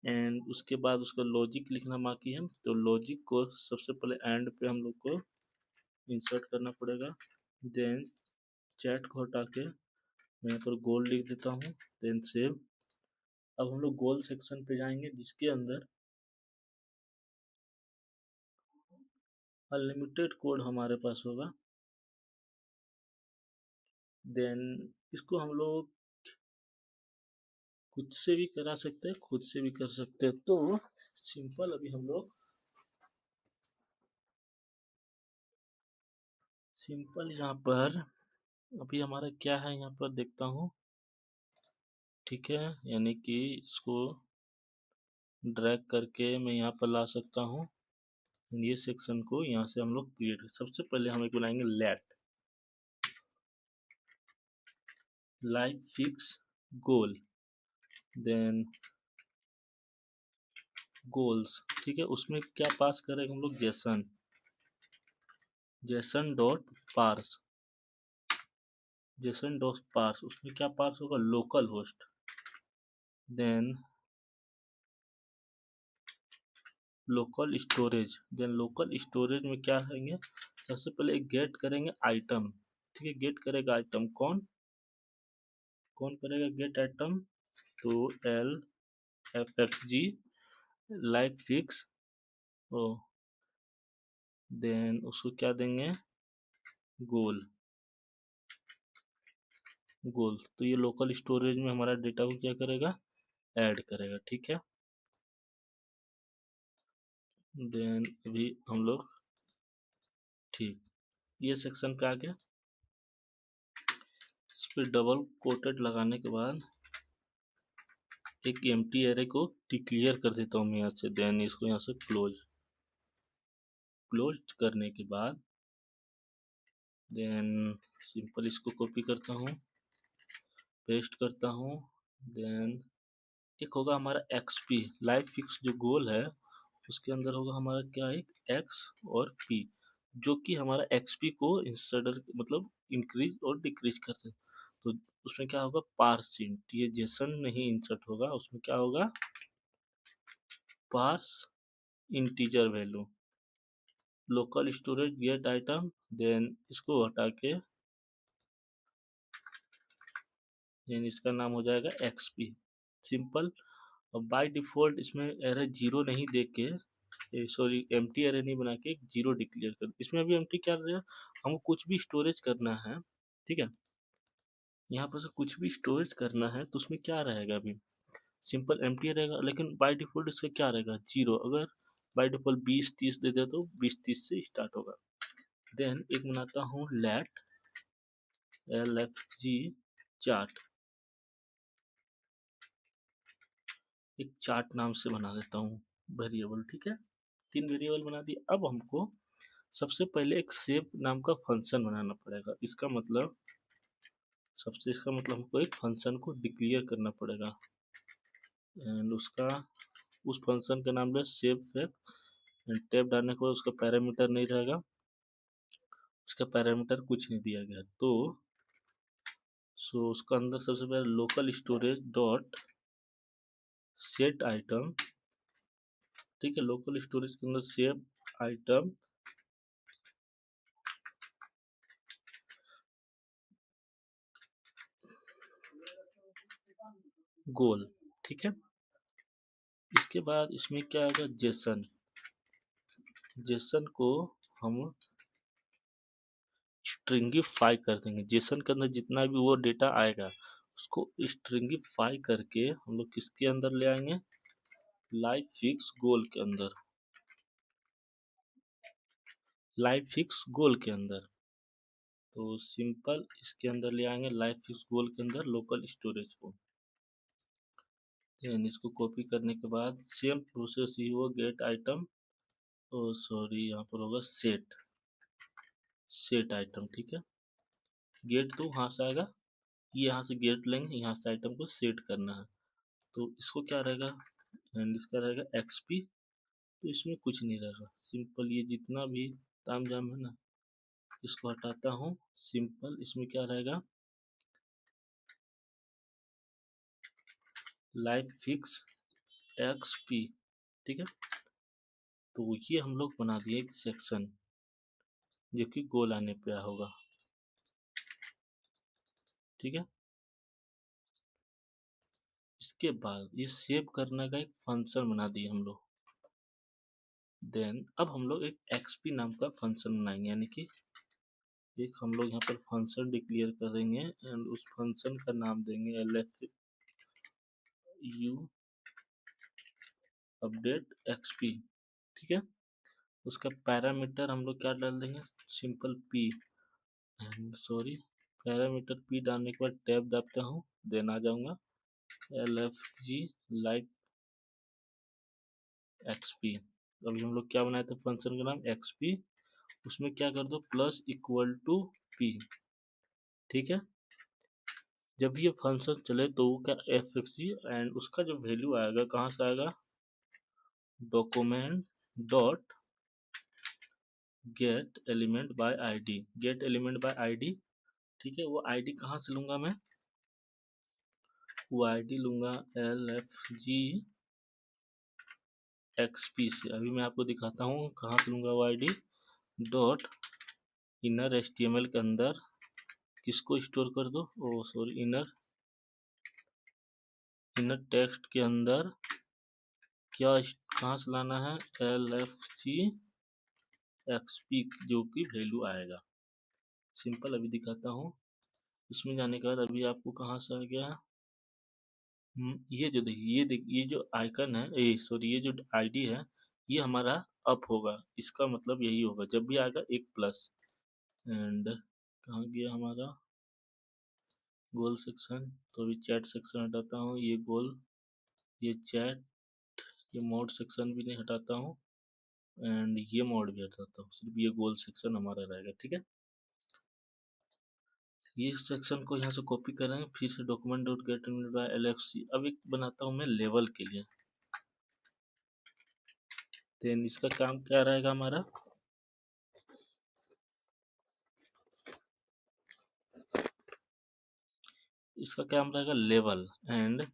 एंड उसके बाद उसका लॉजिक लिखना बाकी है। तो लॉजिक को सबसे पहले एंड पे हम लोग को इंसर्ट करना पड़ेगा। देन चैट को हटा के मैं यहाँ पर गोल लिख देता हूँ, देन सेव। अब हम लोग गोल सेक्शन पे जाएंगे, जिसके अंदर अनलिमिटेड कोड हमारे पास होगा। देन इसको हम लोग खुद से भी करा सकते हैं, खुद से भी कर सकते हैं। तो सिंपल अभी हम लोग सिंपल यहाँ पर अभी हमारा क्या है यहाँ पर देखता हूँ। ठीक है, यानी कि इसको ड्रैग करके मैं यहाँ पर ला सकता हूँ। ये सेक्शन को यहाँ से हम लोग क्रिएट, सबसे पहले हम एक बनाएंगे let like fix goal, then goals. ठीक है, उसमें क्या पास करेंगे हम लोग, JSON, JSON dot parse, JSON dot parse. उसमें क्या पार्स होगा, local host. Then local storage, then local storage में क्या करेंगे, सबसे पहले एक गेट करेंगे आइटम। ठीक है, गेट करेगा आइटम, कौन कौन करेगा गेट आइटम, तो एल एफ एक्स जी लाइफ फिक्स ओ, देन उसको क्या देंगे, गोल, गोल। तो ये लोकल स्टोरेज में हमारा डेटा को क्या करेगा, ऐड करेगा। ठीक है, देन अभी हम लोग, ठीक, ये सेक्शन पे आ गया। इस पर डबल कोटेड लगाने के बाद एक एम्प्टी एरे को डिक्लेयर कर देता हूँ मैं यहाँ से। देन इसको यहाँ से क्लोज, क्लोज करने के बाद देन सिंपल इसको कॉपी करता हूँ, पेस्ट करता हूँ। देन एक होगा हमारा एक्सपी, लाइफ फिक्स जो गोल है उसके अंदर होगा हमारा क्या, एक एक्स और पी, जो कि हमारा एक्सपी को इंस्टेड मतलब इंक्रीज और डिक्रीज करते हैं। तो उसमें क्या होगा, पार्सिंट, ये जेसन नहीं इंसर्ट होगा, उसमें क्या होगा, parse integer value, local storage get item. Then इसको हटा के देन इसका नाम हो जाएगा एक्सपी, सिंपल। और बाय डिफॉल्ट इसमें एरे जीरो नहीं दे के, सॉरी एम्प्टी एरे नहीं बना के जीरो डिक्लेयर कर, इसमें अभी एम्प्टी क्या रहेगा, हमको कुछ भी स्टोरेज करना है। ठीक है, यहाँ पर से कुछ भी स्टोरेज करना है तो उसमें क्या रहेगा, अभी सिंपल एम्प्टी रहेगा, लेकिन बाय डिफॉल्ट इसका क्या रहेगा, जीरो। अगर बाय डिफॉल्ट 20 30 दे दे तो 20 30 से स्टार्ट होगा। देन एक बनाता हूँ let L F G chart, एक चार्ट नाम से बना देता हूँ वेरिएबल। ठीक है, 3 वेरिएबल बना दिए। अब हमको सबसे पहले एक सेव नाम का फंक्शन बनाना पड़ेगा। इसका मतलब सबसे इसका मतलब हमको एक फंक्शन को डिक्लेयर करना पड़ेगा, एंड उसका उस फंक्शन का नाम है सेव फैक्ट। एंड टैब डालने के बाद उसका पैरामीटर नहीं रहेगा, उसका पैरामीटर कुछ नहीं दिया गया। तो उसका अंदर सबसे पहले local storage dot set item. ठीक है, लोकल स्टोरेज के अंदर सेव आइटम गोल। ठीक है, इसके बाद इसमें क्या आएगा, जेसन, जेसन को हम स्ट्रिंगिफाई कर देंगे। जेसन के अंदर जितना भी वो डेटा आएगा उसको स्ट्रिंगिफाई करके हम लोग किसके अंदर ले आएंगे, लाइव फिक्स गोल के अंदर, लाइव फिक्स गोल के अंदर। तो सिंपल इसके अंदर ले आएंगे लाइव फिक्स गोल के अंदर लोकल स्टोरेज को। देन इसको कॉपी करने के बाद सेम प्रोसेस ही वो गेट आइटम, ओ सॉरी यहाँ पर होगा सेट, सेट आइटम। ठीक है, गेट तो वहाँ से आएगा, ये यहाँ से गेट लेंगे, यहाँ से आइटम को सेट करना है। तो इसको क्या रहेगा, एंड इसका रहेगा एक्सपी। तो इसमें कुछ नहीं रहेगा, सिंपल ये जितना भी ताम झाम है ना इसको हटाता हूँ। सिंपल इसमें क्या रहेगा, लाइव फिक्स एक्सपी। ठीक है, तो ये हम लोग बना दिए एक सेक्शन जो कि गोल आने पे होगा। ठीक है, इसके बाद ये सेव करने का एक फंक्शन बना दिए हम लोग। देन अब हम लोग एक एक्सपी नाम का फंक्शन बनाएंगे, यानी कि एक हम लोग यहाँ पर फंक्शन डिक्लेयर करेंगे एंड उस फंक्शन का नाम देंगे LFU अपडेट XP। ठीक है, उसका पैरामीटर हम लोग क्या डाल देंगे, simple P and sorry parameter P डालने के बाद टैब दाबता हूँ, देन आ जाऊंगा LFG लाइव XP। अभी हम लोग क्या बनाए थे फंक्शन का नाम XP, उसमें क्या कर दो प्लस इक्वल टू P। ठीक है, जब ये फंक्शन चले तो वो क्या FXG एंड उसका जो वैल्यू आएगा कहाँ से आएगा, document dot get element by ID, get element by ID. ठीक है, वो आईडी कहाँ से लूंगा मैं, वो आईडी लूंगा LFG XP से। अभी मैं आपको दिखाता हूँ कहाँ से लूंगा वो आईडी, डॉट इनर HTML के अंदर किसको स्टोर कर दो, ओ सॉरी इनर टेक्स्ट के अंदर क्या कहाँ से लाना है, LFG XP जो कि वैल्यू आएगा। सिंपल अभी दिखाता हूँ, इसमें जाने के बाद अभी आपको कहाँ से आ गया, ये जो देखिए ये जो आइकन है, ये सॉरी ये जो आईडी है ये हमारा अप होगा, इसका मतलब यही होगा जब भी आएगा एक प्लस। एंड कहाँ गया हमारा गोल सेक्शन, तो अभी चैट सेक्शन हटाता हूँ, ये गोल, ये चैट, ये मोड सेक्शन भी नहीं हटाता हूँ एंड ये मोड भी हटाता हूँ, सिर्फ ये गोल सेक्शन हमारा रहेगा। ठीक है, ये सेक्शन को यहाँ से कॉपी करेंगे, फिर से document dot get by LFC। अब एक बनाता हूँ मैं लेवल के लिए, देन इसका काम क्या रहेगा हमारा, इसका क्या रहेगा लेवल एंड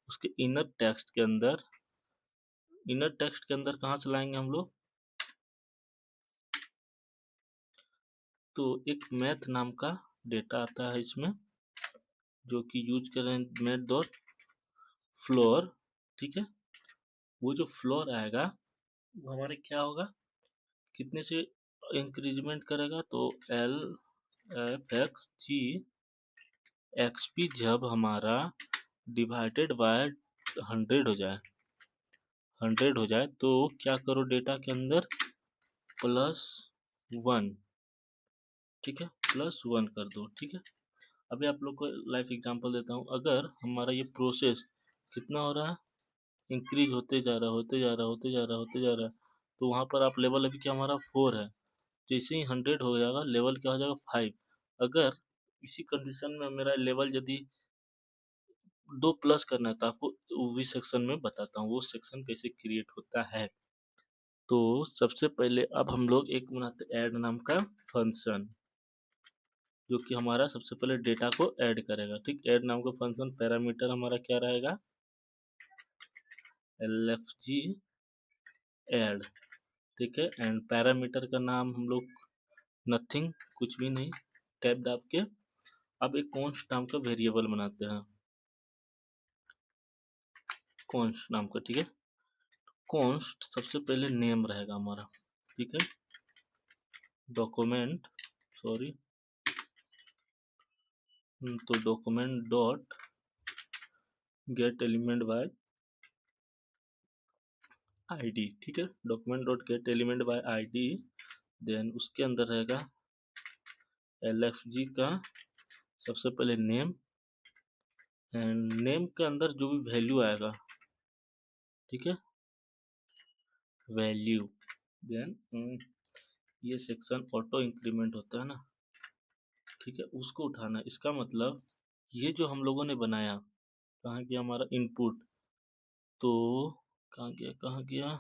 उसके इनर टेक्स्ट के अंदर, इनर टेक्स्ट के अंदर कहाँ से लाएंगे हम लोग, तो एक मैथ नाम का डेटा आता है इसमें जो कि यूज कर रहे हैं मैथ डॉट फ्लोर। ठीक है, वो जो फ्लोर आएगा वो हमारे क्या होगा, कितने से इंक्रीजमेंट करेगा, तो LFXG XP जब हमारा डिवाइडेड बाय 100 हो जाए, 100 हो जाए तो क्या करो डेटा के अंदर +1। ठीक है, +1 कर दो। ठीक है, अभी आप लोग को लाइव एग्जांपल देता हूँ, अगर हमारा ये प्रोसेस कितना हो रहा है, इंक्रीज होते जा रहा होते जा रहा होते जा रहा होते जा रहा है, तो वहाँ पर आप लेवल अभी क्या हमारा 4 है, जैसे ही 100 हो जाएगा लेवल क्या हो जाएगा 5। अगर इसी कंडीशन में मेरा लेवल यदि 2 प्लस करना है तो आपको वो भी सेक्शन में बताता हूँ वो सेक्शन कैसे क्रिएट होता है। तो सबसे पहले अब हम लोग एक बनाते हैं ऐड नाम का फंक्शन, जो कि हमारा सबसे पहले डेटा को ऐड करेगा। ठीक, ऐड नाम का फंक्शन पैरामीटर हमारा क्या रहेगा, LFG ऐड। ठीक है, एंड पैरामीटर का नाम हम लोग नथिंग, कुछ भी नहीं, टैब दाब के अब एक कॉन्स्ट नाम का वेरिएबल बनाते हैं, कॉन्स्ट नाम का। ठीक है, कॉन्स्ट सबसे पहले नेम रहेगा हमारा। ठीक है, डॉक्यूमेंट सॉरी तो document dot get element by ID. ठीक है, document dot get element by ID, then उसके अंदर रहेगा LFG का सबसे पहले नेम एंड नेम के अंदर जो भी वैल्यू आएगा, ठीक है, वैल्यू, देन ये सेक्शन ऑटो इंक्रीमेंट होता है ना, ठीक है, उसको उठाना है। इसका मतलब ये जो हम लोगों ने बनाया, कहाँ गया हमारा इनपुट, तो कहाँ गया कहाँ गया,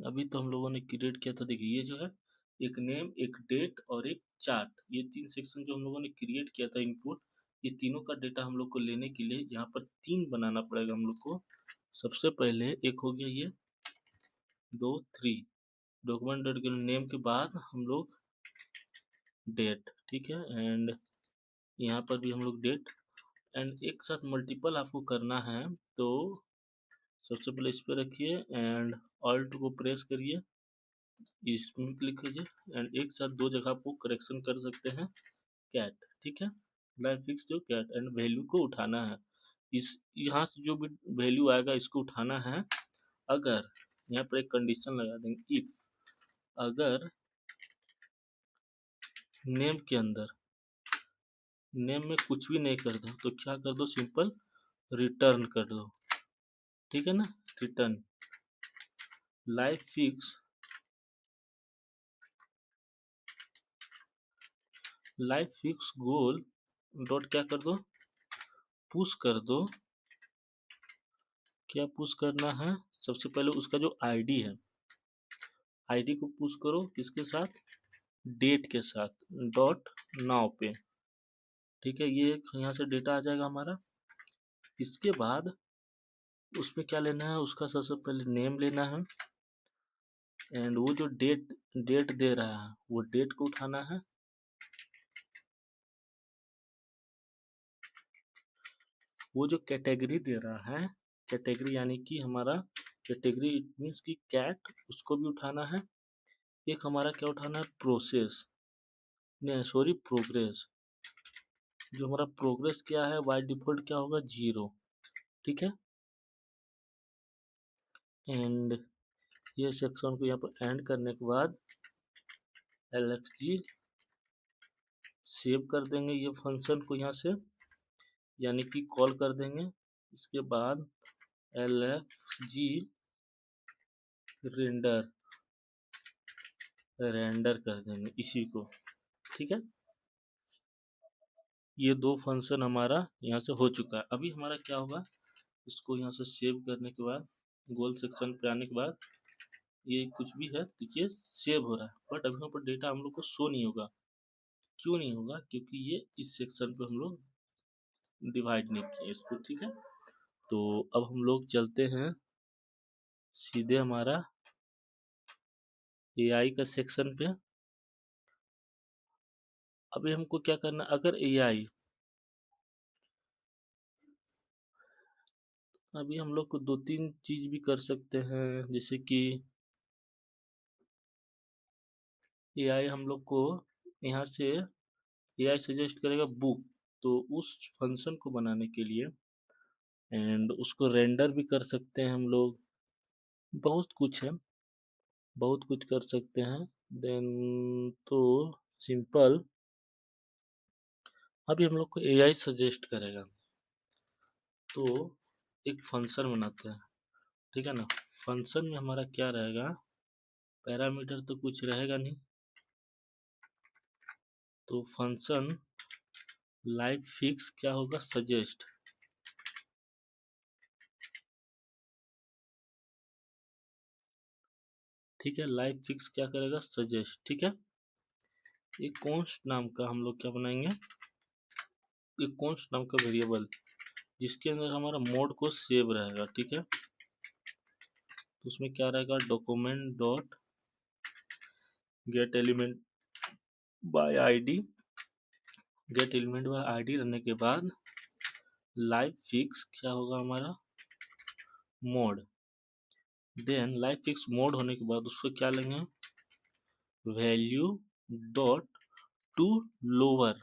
अभी तो हम लोगों ने क्रिएट किया था, देखिए ये जो है एक नेम एक डेट और एक चार्ट, ये 3 सेक्शन जो हम लोगों ने क्रिएट किया था इनपुट, ये तीनों का डेटा हम लोग को लेने के लिए यहाँ पर 3 बनाना पड़ेगा हम लोग को। सबसे पहले एक हो गया ये 2 3 डॉक्यूमेंट डॉट नेम के बाद हम लोग डेट। ठीक है, एंड यहाँ पर भी हम लोग डेट एंड एक साथ मल्टीपल आपको करना है, तो सबसे पहले इस पे रखिए एंड ऑल्ट को प्रेस करिए इसमें क्लिक कीजिए एंड एक साथ दो जगह को करेक्शन कर सकते हैं कैट, ठीक है। लाइव फिक्स जो कैट एंड वैल्यू को उठाना है, इस यहाँ से जो भी वैल्यू आएगा इसको उठाना है। अगर यहाँ पर एक कंडीशन लगा देंगे, इफ अगर नेम के अंदर नेम में कुछ भी नहीं कर दो तो क्या कर दो, सिंपल रिटर्न कर दो, ठीक है ना। रिटर्न लाइव फिक्स गोल डॉट क्या कर दो, पुश कर दो। क्या पुश करना है, सबसे पहले उसका जो आईडी है, आईडी को पुश करो किसके साथ, डेट के साथ, डॉट नाउ पे, ठीक है। ये यहाँ से डेटा आ जाएगा हमारा। इसके बाद उसमें क्या लेना है, उसका सबसे पहले नेम लेना है एंड वो जो डेट डेट दे रहा है वो डेट को उठाना है। वो जो कैटेगरी दे रहा है, कैटेगरी यानी कि हमारा कैटेगरी इट मीन्स कि कैट, उसको भी उठाना है। एक हमारा क्या उठाना है, प्रोसेस, नहीं सॉरी प्रोग्रेस। जो हमारा प्रोग्रेस क्या है, बाय डिफॉल्ट क्या होगा, 0, ठीक है। एंड ये सेक्शन को यहाँ पर एंड करने के बाद LXG सेव कर देंगे ये फंक्शन को यहाँ से, यानी कि कॉल कर देंगे। इसके बाद LFG रेंडर रेंडर कर देंगे इसी को, ठीक है। ये दो फंक्शन हमारा यहाँ से हो चुका है। अभी हमारा क्या होगा, इसको यहाँ से सेव करने के बाद गोल सेक्शन पे आने के बाद ये कुछ भी है देखिए सेव हो रहा है, बट अभी यहाँ पर डेटा हम लोग को शो नहीं होगा। क्यों नहीं होगा, क्योंकि ये इस सेक्शन पे हम लोग डिवाइड नहीं किए इसको, ठीक है। तो अब हम लोग चलते हैं सीधे हमारा AI का सेक्शन पे। अभी हमको क्या करना, अगर AI अभी हम लोग को दो तीन चीज भी कर सकते हैं, जैसे कि AI हम लोग को यहाँ से AI सजेस्ट करेगा बुक, तो उस फंक्शन को बनाने के लिए एंड उसको रेंडर भी कर सकते हैं हम लोग। बहुत कुछ है, बहुत कुछ कर सकते हैं। देन तो सिंपल अभी हम लोग को AI सजेस्ट करेगा तो एक फंक्शन बनाते हैं, ठीक है ना। फंक्शन में हमारा क्या रहेगा, पैरामीटर तो कुछ रहेगा नहीं, तो फंक्शन लाइव फिक्स क्या होगा, सजेस्ट, ठीक है। लाइव फिक्स क्या करेगा, सजेस्ट, ठीक है। एक कॉन्स्ट नाम का हम लोग क्या बनाएंगे, एक कॉन्स्ट नाम का वेरिएबल जिसके अंदर हमारा मोड को सेव रहेगा, ठीक है। तो उसमें क्या रहेगा, document dot get element by ID, get element by ID रहने के बाद लाइव फिक्स क्या होगा हमारा, mode. Then live fix mode होने के बाद उसको क्या लेंगे, वैल्यू डॉट टू लोअर,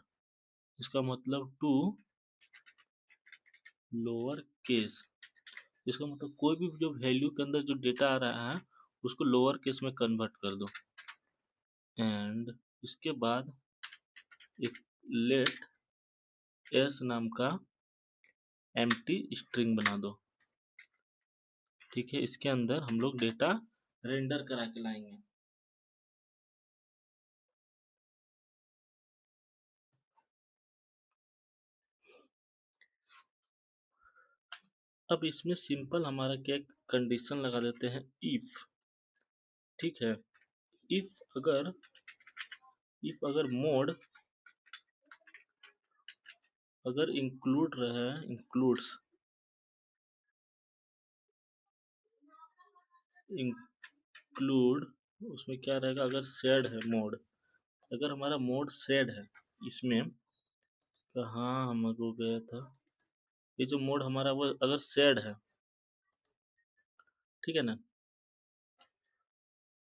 इसका मतलब टू लोअर केस। इसका मतलब कोई भी जो वैल्यू के अंदर जो डेटा आ रहा है उसको लोअर केस में कन्वर्ट कर दो। एंड इसके बाद एक लेट एस नाम का एम्प्टी स्ट्रिंग बना दो, ठीक है। इसके अंदर हम लोग डेटा रेंडर करा के लाएंगे। अब इसमें सिंपल हमारा क्या कंडीशन लगा देते हैं, इफ, ठीक है। इफ अगर मोड अगर इंक्लूड रहे, इंक्लूड्स इंक्लूड उसमें क्या रहेगा, अगर सेड है मोड, अगर हमारा मोड सेड है इसमें, कहाँ हमको गया था, ये जो मोड हमारा वो अगर सेड है, ठीक है ना।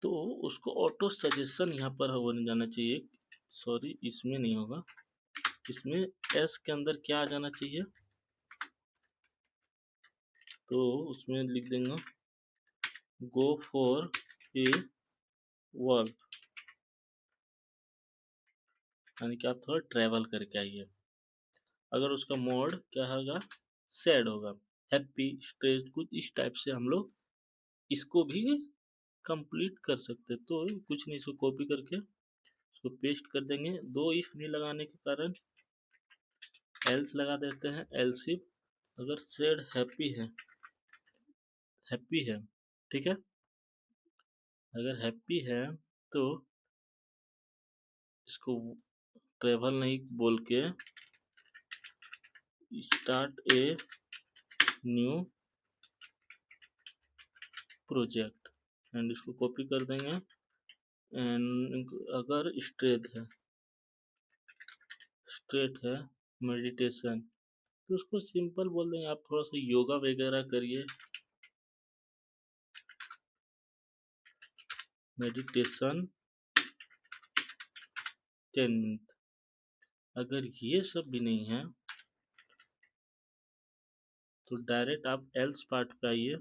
तो उसको ऑटो सजेशन यहाँ पर होने जाना चाहिए, सॉरी इसमें नहीं होगा, इसमें एस के अंदर क्या आ जाना चाहिए, तो उसमें लिख देंगे गो फॉर ए वॉक, यानी कि आप थोड़ा ट्रैवल करके आइए। अगर उसका मोड क्या होगा, सैड होगा, हैप्पी, स्ट्रेस, कुछ इस टाइप से हम लोग इसको भी कंप्लीट कर सकते हैं। तो कुछ नहीं, इसको कॉपी करके इसको पेस्ट कर देंगे। दो इफ नहीं लगाने के कारण एल्स लगा देते हैं, एल्स इफ अगर सैड हैप्पी है, ठीक है, अगर हैप्पी है तो इसको ट्रेवल नहीं बोल के start a new project, and इसको कॉपी कर देंगे। एंड अगर स्ट्रेट है मेडिटेशन, तो उसको सिंपल बोल देंगे आप थोड़ा सा योगा वगैरह करिए, मेडिटेशन 10 मिनट। अगर ये सब भी नहीं है तो डायरेक्ट आप एल्स पार्ट पे आइए,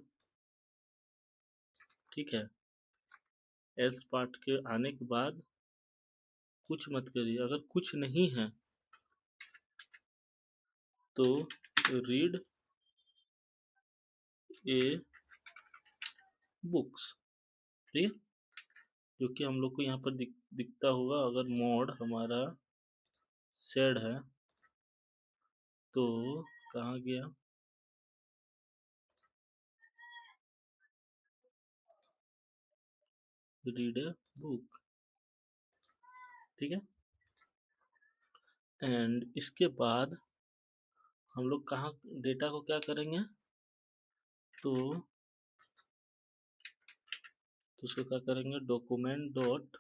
ठीक है। एल्स पार्ट के आने के बाद कुछ मत करिए, अगर कुछ नहीं है तो रीड ए बुक्स, ठीक है, जो कि हम लोग को यहाँ पर दिखता होगा। अगर मोड हमारा सैड है तो कहाँ गया, रीड ए बुक, ठीक है। एंड इसके बाद हम लोग कहाँ डेटा को क्या करेंगे, तो उसको क्या करेंगे, document dot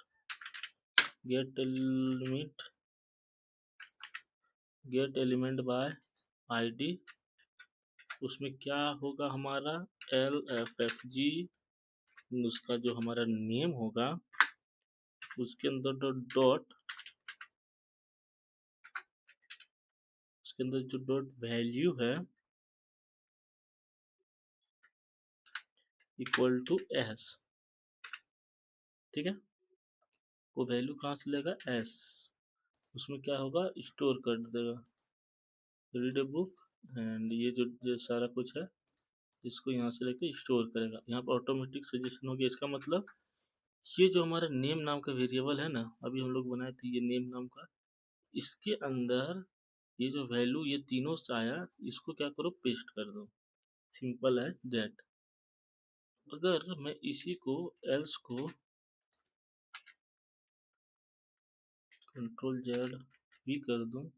get element by ID, उसमें क्या होगा हमारा LFFG, उसका जो हमारा नेम होगा उसके अंदर डॉट उसके अंदर जो डॉट वैल्यू है इक्वल टू एस, ठीक है। वो वैल्यू कहाँ से लेगा, एस, उसमें क्या होगा, स्टोर कर देगा रीड ए बुक, एंड ये जो सारा कुछ है इसको यहाँ से लेके स्टोर करेगा। यहाँ पर ऑटोमेटिक सजेशन हो गया, इसका मतलब ये जो हमारा नेम नाम का वेरिएबल है ना, अभी हम लोग बनाए थे ये नेम नाम का, इसके अंदर ये जो वैल्यू ये तीनों से आया, इसको क्या करो, पेस्ट कर दो, सिंपल एज दैट। अगर मैं इसी को एल्स को कंट्रोल जेड भी कर दूं,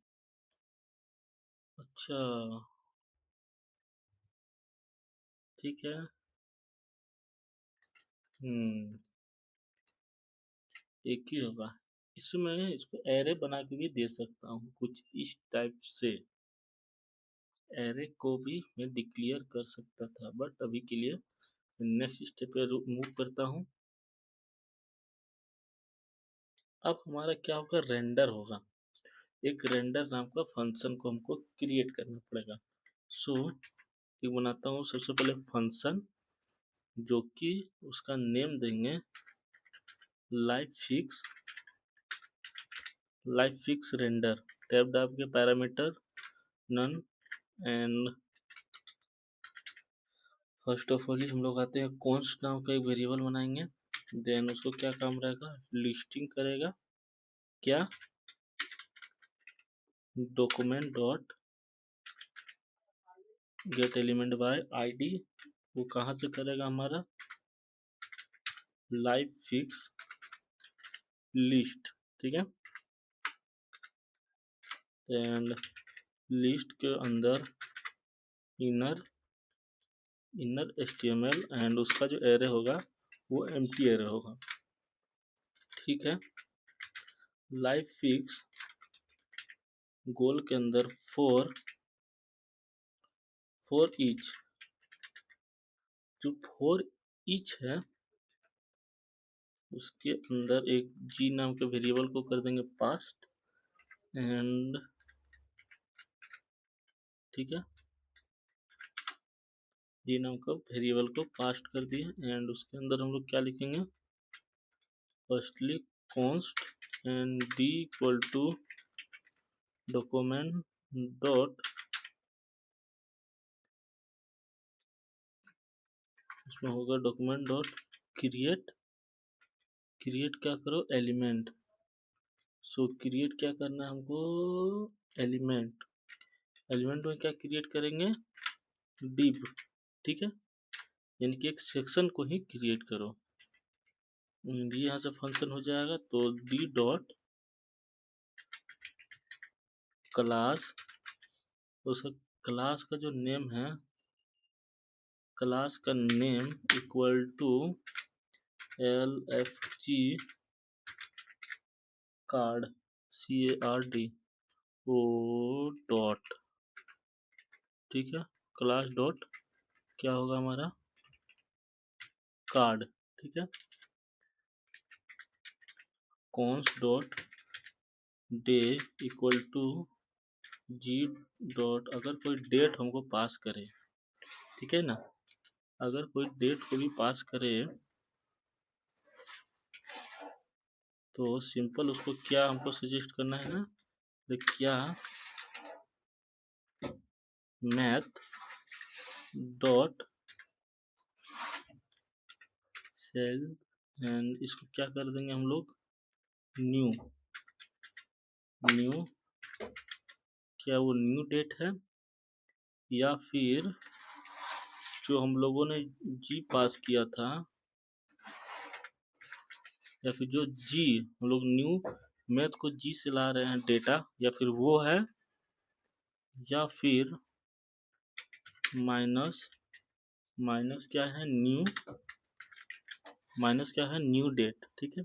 अच्छा ठीक है, एक ही होगा। इसमें इसको एरे बना के भी दे सकता हूँ कुछ इस टाइप से, एरे को भी मैं डिक्लेयर कर सकता था, बट अभी के लिए नेक्स्ट स्टेप पे मूव करता हूँ। अब हमारा क्या होगा, रेंडर होगा, एक रेंडर नाम का फंक्शन को हमको क्रिएट करना पड़ेगा। सो एक बनाता हूँ सबसे पहले फंक्शन, जो कि उसका नेम देंगे लाइव फिक्स रेंडर, टैब दाब के parameter none, and first of all हम लोग आते हैं कॉन्स्ट नाम का एक वेरिएबल बनाएंगे, देन उसको क्या काम रहेगा, लिस्टिंग करेगा, क्या, document dot get element by ID, वो कहाँ से करेगा, हमारा लाइव फिक्स लिस्ट, ठीक है। एंड लिस्ट के अंदर इनर HTML, एंड उसका जो एरे होगा वो एम्प्टी एरे होगा, ठीक है। लाइव फिक्स गोल के अंदर फॉर ईच, जो फॉर ईच है उसके अंदर एक जी नाम के वेरिएबल को कर देंगे पास्ट, एंड ठीक है, जी नाम का वेरिएबल को पास्ट कर दिए। एंड उसके अंदर हम लोग क्या लिखेंगे, firstly const and D equal to document dot, इसमें होगा डॉक्यूमेंट डॉट क्रिएट, क्रिएट क्या करो, एलिमेंट। सो क्रिएट क्या करना है हमको, एलिमेंट। एलिमेंट में क्या क्रिएट करेंगे, डिव, ठीक है, यानी कि एक सेक्शन को ही क्रिएट करो। ये यहाँ से फंक्शन हो जाएगा, तो डी डॉट क्लास, उसका क्लास का जो नेम है, क्लास का name equal to L F G card, CARD O dot, ठीक है, क्लास डॉट क्या होगा हमारा, कार्ड, ठीक है, const dot day equal to G dot, अगर कोई डेट हमको पास करे, ठीक है ना, अगर कोई डेट को भी पास करे तो सिंपल उसको क्या हमको सजेस्ट करना है ना, तो क्या मैथ डॉट सेल, एंड इसको क्या कर देंगे हम लोग, न्यू, न्यू, क्या वो न्यू डेट है, या फिर जो हम लोगों ने जी पास किया था, या फिर जो जी हम लोग न्यू मैथ को जी से ला रहे हैं डेटा, या फिर वो है, या फिर माइनस, माइनस क्या है, न्यू, माइनस क्या है, न्यू डेट, ठीक है।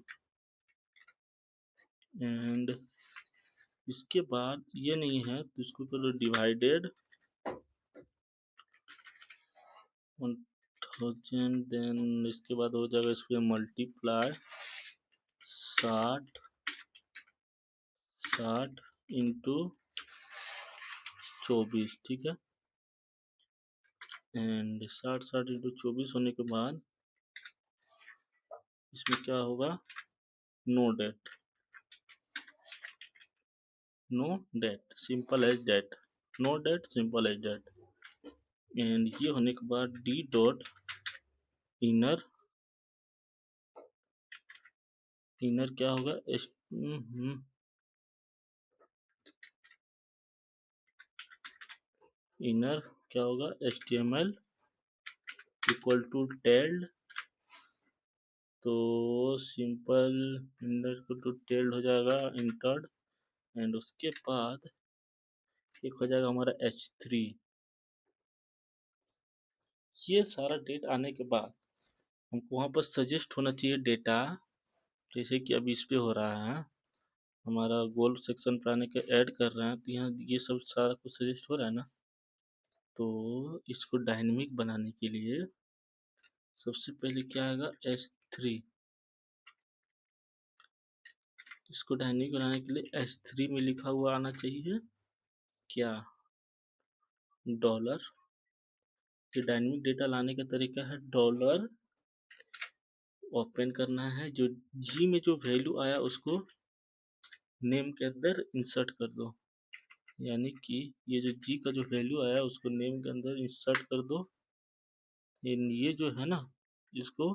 एंड इसके बाद ये नहीं है तो इसको करो डिवाइडेड 1000, देन इसके बाद हो जाएगा इस पे मल्टीप्लाई 60, 60 इंटू 24, ठीक है, एंड 60 इंटू 24 होने के बाद इसमें क्या होगा, no date, no date, simple as date, no date, simple as date. And ये होने के बाद डी डॉट इनर, इनर क्या होगा, इनर क्या होगा, HTML इक्वल टू टेल्ड, तो simple inner equal to tailed हो जाएगा इंटर्ड, एंड उसके बाद एक हो जाएगा हमारा H3। ये सारा डेटा आने के बाद हमको वहाँ पर सजेस्ट होना चाहिए डेटा, जैसे कि अभी इस पे हो रहा है, हमारा गोल सेक्शन पे आने के ऐड कर रहे हैं, तो यहाँ ये सब सारा कुछ सजेस्ट हो रहा है ना, तो इसको डायनेमिक बनाने के लिए सबसे पहले क्या आएगा, S3, इसको डायनेमिक बनाने के लिए S3 में लिखा हुआ आना चाहिए क्या, डॉलर। ये डायनेमिक डेटा लाने का तरीका है, डॉलर ओपन करना है, जो जी में जो वैल्यू आया उसको नेम के अंदर इंसर्ट कर दो, यानी कि ये जो जी का जो वैल्यू आया उसको नेम के अंदर इंसर्ट कर दो। ये जो है ना, इसको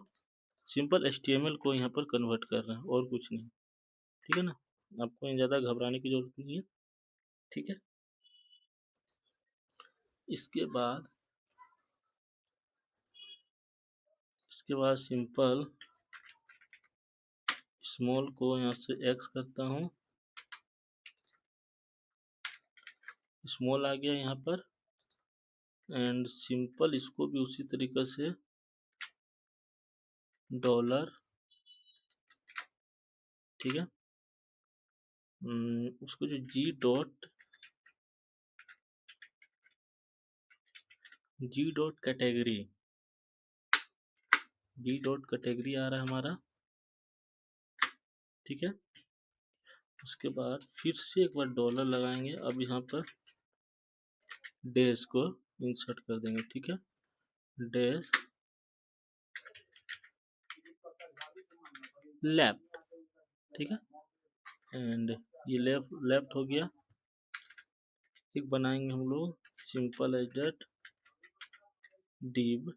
सिंपल HTML को यहाँ पर कन्वर्ट कर रहे हैं और कुछ नहीं, ठीक है ना, आपको ज़्यादा घबराने की जरूरत नहीं है, ठीक है। इसके बाद सिंपल स्मॉल को यहाँ से x करता हूँ, स्मॉल आ गया यहाँ पर, एंड सिंपल इसको भी उसी तरीके से डॉलर, ठीक है, उसको जो जी डॉट कैटेगरी, जी डॉट कैटेगरी आ रहा है हमारा, ठीक है। उसके बाद फिर से एक बार डॉलर लगाएंगे। अब यहाँ पर डैश को इंसर्ट कर देंगे, ठीक है। डैश लेफ्ट, ठीक है। एंड ये लेफ्ट लेफ्ट हो गया। एक बनाएंगे हम लोग सिंपल एज दैट div।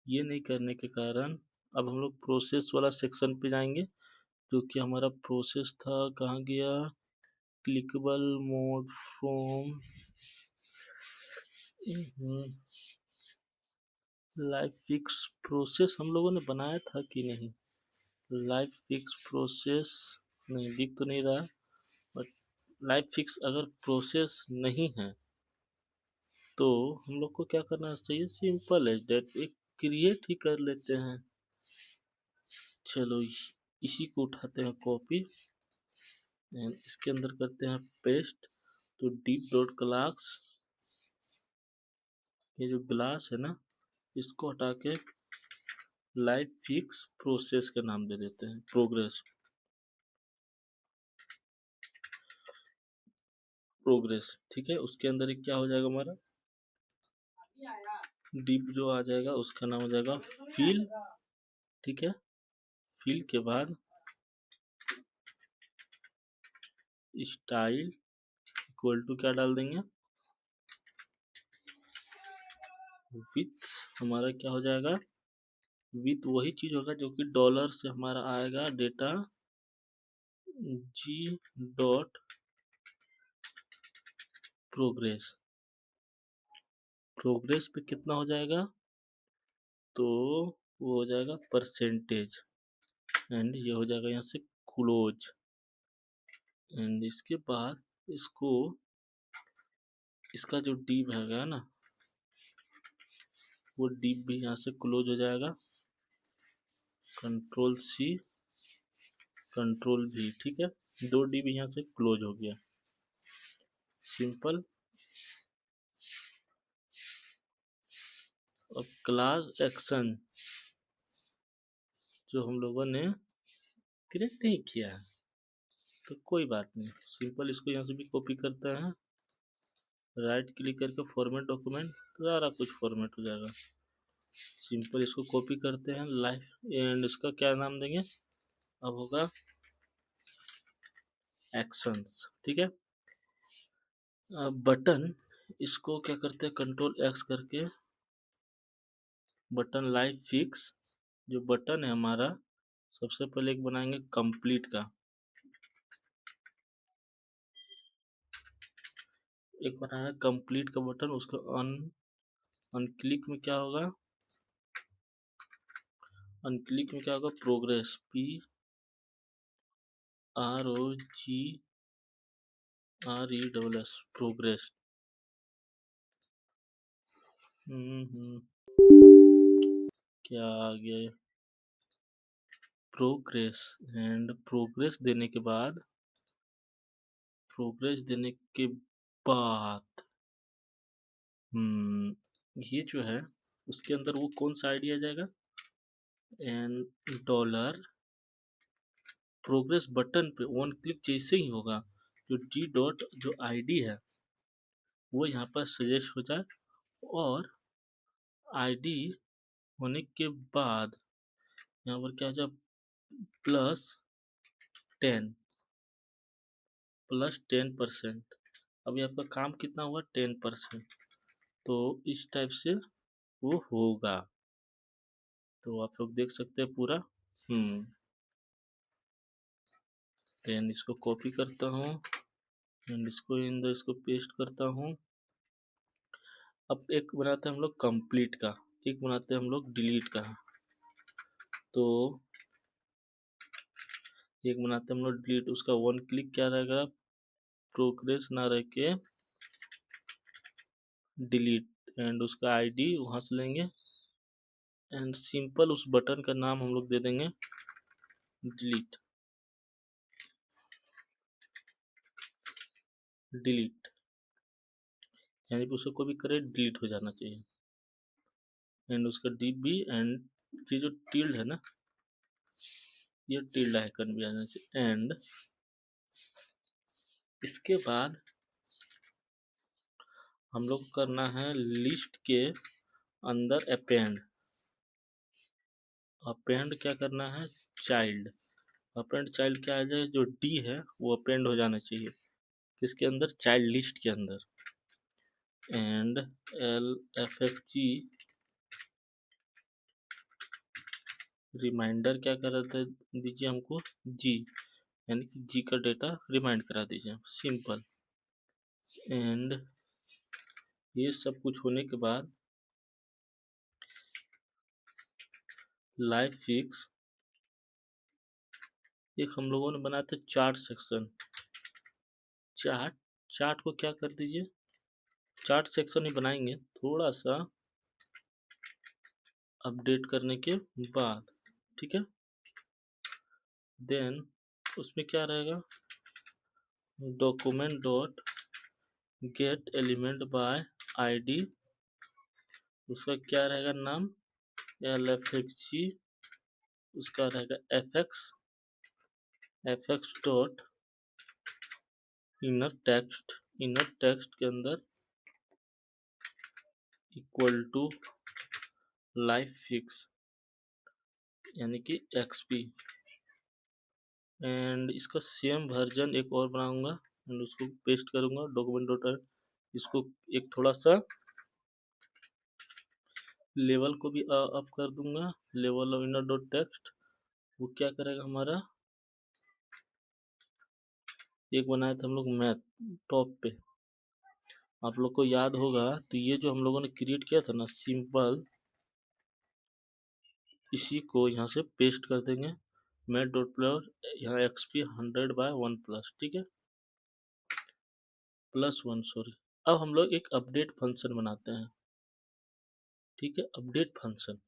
ये नहीं करने के कारण अब हम लोग प्रोसेस वाला सेक्शन पे जाएंगे, जो कि हमारा प्रोसेस था। कहाँ गया? Clickable mode from live fix process हम लोगों ने बनाया था कि नहीं? लाइव फिक्स प्रोसेस नहीं दिख तो नहीं रहा, बट लाइव फिक्स अगर प्रोसेस नहीं है तो हम लोग को क्या करना चाहिए? सिंपल एज दैट एक क्रिएट ही कर लेते हैं। चलो इसी को उठाते हैं कॉपी एंड इसके अंदर करते हैं पेस्ट। तो डीप डॉट क्लास, ये जो ग्लास है ना, इसको हटा के लाइव फिक्स प्रोसेस का नाम दे देते हैं, प्रोग्रेस। प्रोग्रेस, ठीक है। उसके अंदर एक क्या हो जाएगा हमारा? डीप जो आ जाएगा उसका नाम हो जाएगा फिल, ठीक है। फिल के बाद स्टाइल इक्वल टू क्या डाल देंगे? विथ। हमारा क्या हो जाएगा? विथ वही चीज होगा जो कि डॉलर से हमारा आएगा डेटा जी डॉट प्रोग्रेस। प्रोग्रेस पे कितना हो जाएगा? तो वो हो जाएगा परसेंटेज एंड ये हो जाएगा यहाँ से क्लोज। एंड इसके बाद इसको, इसका जो डिव है ना, वो डिव भी यहाँ से क्लोज हो जाएगा। कंट्रोल सी कंट्रोल भी, ठीक है। दो डिव यहाँ से क्लोज हो गया। सिंपल। अब क्लास एक्शन जो हम लोगों ने क्रिएट नहीं किया है, तो कोई बात नहीं। सिंपल इसको यहाँ से भी कॉपी करते हैं, राइट क्लिक करके फॉर्मेट डॉक्यूमेंट, सारा कुछ फॉर्मेट हो जाएगा। सिंपल इसको कॉपी करते हैं लाइव एंड इसका क्या नाम देंगे? अब होगा एक्शंस, ठीक है। अब बटन, इसको क्या करते हैं? कंट्रोल एक्स करके बटन लाइव फिक्स जो बटन है हमारा, सबसे पहले एक बनाएंगे कंप्लीट का। एक बनाया कंप्लीट का बटन, उसको अनक्लिक में क्या होगा? अनक्लिक में क्या होगा? Progress, PROGRESS, progress. क्या आ गया? प्रोग्रेस। एंड प्रोग्रेस देने के बाद, प्रोग्रेस देने के बाद ये जो है उसके अंदर वो कौन सा आईडी आ जाएगा? एंड डॉलर प्रोग्रेस बटन पे वन क्लिक जैसे ही होगा, जो जी डॉट जो आईडी है वो यहाँ पर सजेस्ट हो जाए, और आईडी होने के बाद यहाँ पर क्या हो जाए? +10, +10%। अभी आपका काम कितना हुआ? 10%। तो इस टाइप से वो होगा। तो आप लोग देख सकते हैं पूरा। देन इसको कॉपी करता हूँ एंड इसको अंदर इसको पेस्ट करता हूँ। अब एक बनाते हैं हम लोग कंप्लीट का, एक बनाते हैं हम लोग डिलीट का। तो एक बनाते हैं हम लोग डिलीट, उसका वन क्लिक क्या रहेगा? प्रोग्रेस ना रह के डिलीट एंड उसका आईडी वहां से लेंगे एंड सिंपल उस बटन का नाम हम लोग दे देंगे डिलीट। डिलीट यानी कि उसको कोई भी करे डिलीट हो जाना चाहिए। एंड उसका डी बी एंड ये जो टिल्ड है ना, ये टिल्ड आइकन भी आ जाना चाहिए। एंड इसके बाद हम लोग करना है लिस्ट के अंदर अपेंड। अपेंड क्या करना है, चाइल्ड। अपेंड चाइल्ड क्या आ जाए, जो डी है वो अपेंड हो जाना चाहिए किसके अंदर, चाइल्ड लिस्ट के अंदर। And L F F G reminder क्या करा दीजिए हमको, जी, यानी कि जी का डेटा रिमाइंड करा दीजिए, सिंपल। एंड ये सब कुछ होने के बाद लाइव फिक्स, एक हम लोगों ने बनाया था चार्ट सेक्शन। चार्ट चार्ट को क्या कर दीजिए, चार्ट सेक्शन ही बनाएंगे थोड़ा सा अपडेट करने के बाद, ठीक है। देन उसमें क्या रहेगा, document dot get element by ID, उसका क्या रहेगा नाम, एल एफ एक्स जी, उसका रहेगा F x dot inner text के अंदर इक्वल टू लाइव फिक्स यानी कि एक्सपी। एंड इसका सेम वर्जन एक और बनाऊंगा एंड उसको पेस्ट करूंगा डॉक्यूमेंट डॉट, इसको एक थोड़ा सा लेवल को भी अप कर दूंगा, level of inner dot text. वो क्या करेगा हमारा, एक बनाया था हम लोग मैथ टॉप पे, आप लोग को याद होगा, तो ये जो हम लोगों ने क्रिएट किया था ना सिंपल, इसी को यहाँ से पेस्ट कर देंगे, मैथ डॉट प्लस यहाँ एक्सपी 100/1+, ठीक है, +1 सॉरी। अब हम लोग एक अपडेट फंक्शन बनाते हैं, ठीक है, अपडेट फंक्शन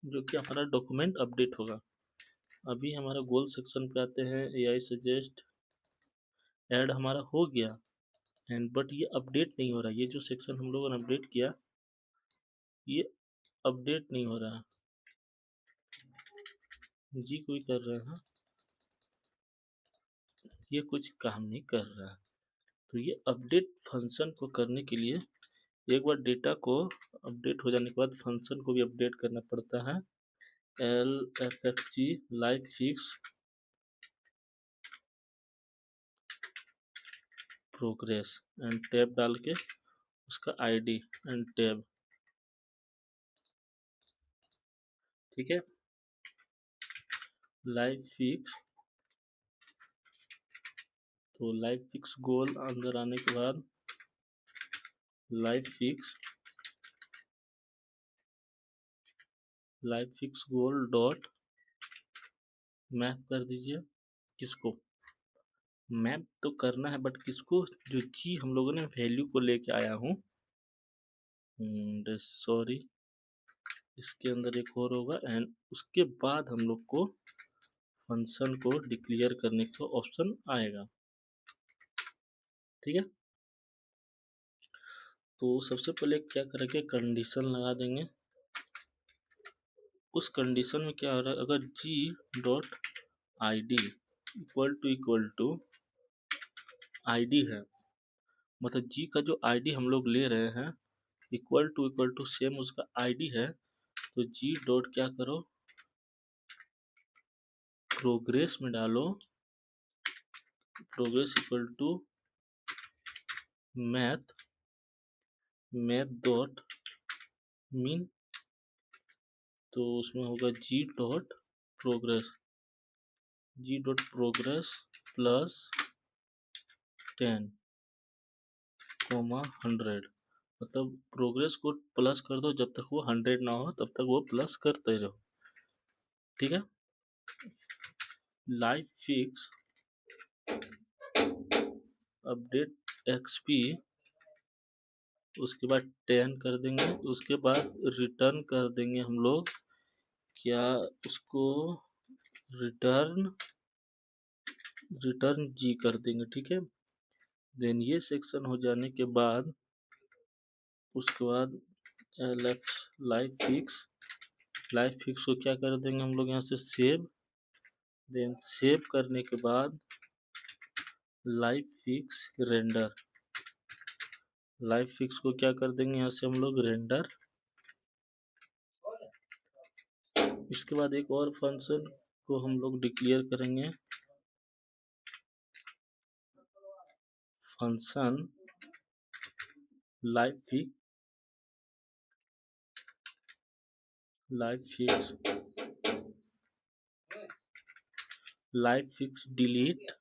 जो कि हमारा डॉक्यूमेंट अपडेट होगा। अभी हमारा गोल सेक्शन पे आते हैं, एआई सजेस्ट ऐड हमारा हो गया एंड बट ये अपडेट नहीं हो रहा, ये जो सेक्शन हम लोगों ने अपडेट किया ये अपडेट नहीं हो रहा, जी कोई कर रहा है, ये कुछ काम नहीं कर रहा। तो ये अपडेट फंक्शन को करने के लिए एक बार डेटा को अपडेट हो जाने के बाद फंक्शन को भी अपडेट करना पड़ता है। L F F ji live fix progress and tab डाल के उसका आईडी एंड टैब, ठीक है। लाइव फिक्स, तो लाइव फिक्स गोल अंदर आने के बाद लाइव फिक्स गोल डॉट मैप कर दीजिए, किसको, मैप तो करना है बट किसको, जो जी हम लोगों ने वैल्यू को लेके आया हूँ, सॉरी इसके अंदर एक और होगा एंड उसके बाद हम लोग को फंक्शन को डिक्लेयर करने का ऑप्शन आएगा, ठीक है। तो सबसे पहले क्या करेंगे, कंडीशन लगा देंगे। उस कंडीशन में क्या हो रहा है, अगर G dot I D equal to I D है, मतलब जी का जो आईडी हम लोग ले रहे हैं इक्वल टू सेम उसका आईडी है, तो जी डॉट क्या करो, प्रोग्रेस में डालो, progress equal to math dot mean, तो उसमें होगा progress G dot progress plus 10 100, मतलब प्रोग्रेस को प्लस कर दो जब तक वो 100 ना हो तब तक वो प्लस करते रहो, ठीक है। लाइव फिक्स अपडेट एक्सपी, उसके बाद 10 कर देंगे, उसके बाद रिटर्न कर देंगे हम लोग क्या उसको, रिटर्न जी कर देंगे, ठीक है। देन ये सेक्शन हो जाने के बाद उसके बाद लाइव फिक्स को क्या कर देंगे हम लोग यहाँ से सेव, देन सेव करने के बाद live fix render, live fix को क्या कर देंगे यहाँ से हम लोग रेंडर। इसके बाद एक और फंक्शन को हम लोग डिक्लेयर करेंगे, function live fix, live fix delete,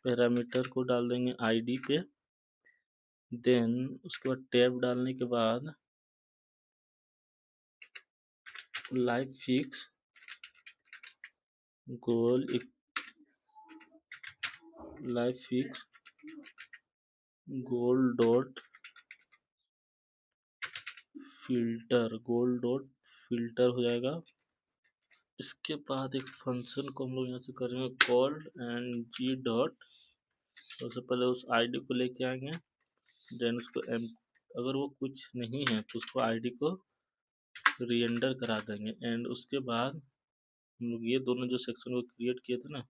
parameter को डाल देंगे आईडी पे। देन उसके बाद टैब डालने के बाद लाइव फिक्स गोल, लाइव फिक्स गोल डॉट फिल्टर, गोल डॉट फिल्टर हो जाएगा। इसके बाद एक फंक्शन को हम लोग यहाँ से करेंगे कॉल एंड जी डॉट, सबसे पहले उस आईडी को लेके आएंगे, देन उसको अगर वो कुछ नहीं है तो उसको आईडी को रीएंडर करा देंगे। एंड उसके बाद हम लोग ये दोनों जो सेक्शन को क्रिएट किए थे ना,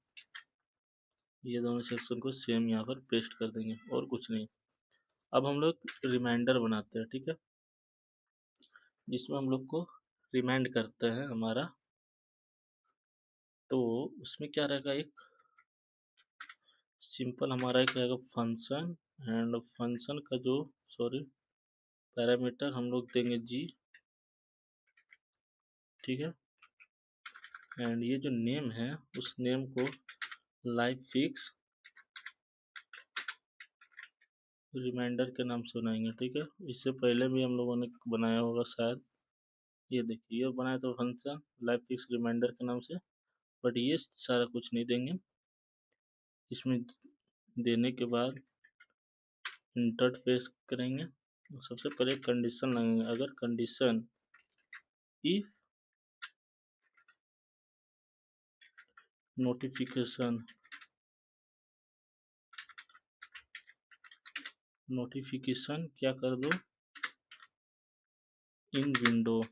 ये दोनों सेक्शन को सेम यहाँ पर पेस्ट कर देंगे और कुछ नहीं। अब हम लोग रिमाइंडर बनाते हैं, ठीक है, जिसमें हम लोग को रिमाइंड करते हैं हमारा। तो उसमें क्या रहेगा, एक सिंपल हमारा एक रहेगा फंक्शन, एंड फंक्शन का जो पैरामीटर हम लोग देंगे जी, ठीक है। एंड ये जो नेम है उस नेम को लाइव फिक्स रिमाइंडर के नाम से बनाएंगे, ठीक है। इससे पहले भी हम लोगों ने बनाया होगा शायद, ये देखिए ये बनाया तो फंक्शन लाइव फिक्स रिमाइंडर के नाम से, बट ये सारा कुछ नहीं देंगे। इसमें देने के बाद इंटरफेस करेंगे, सबसे पहले कंडीशन लगेंगे, अगर कंडीशन इफ नोटिफिकेशन क्या कर दो इन विंडो,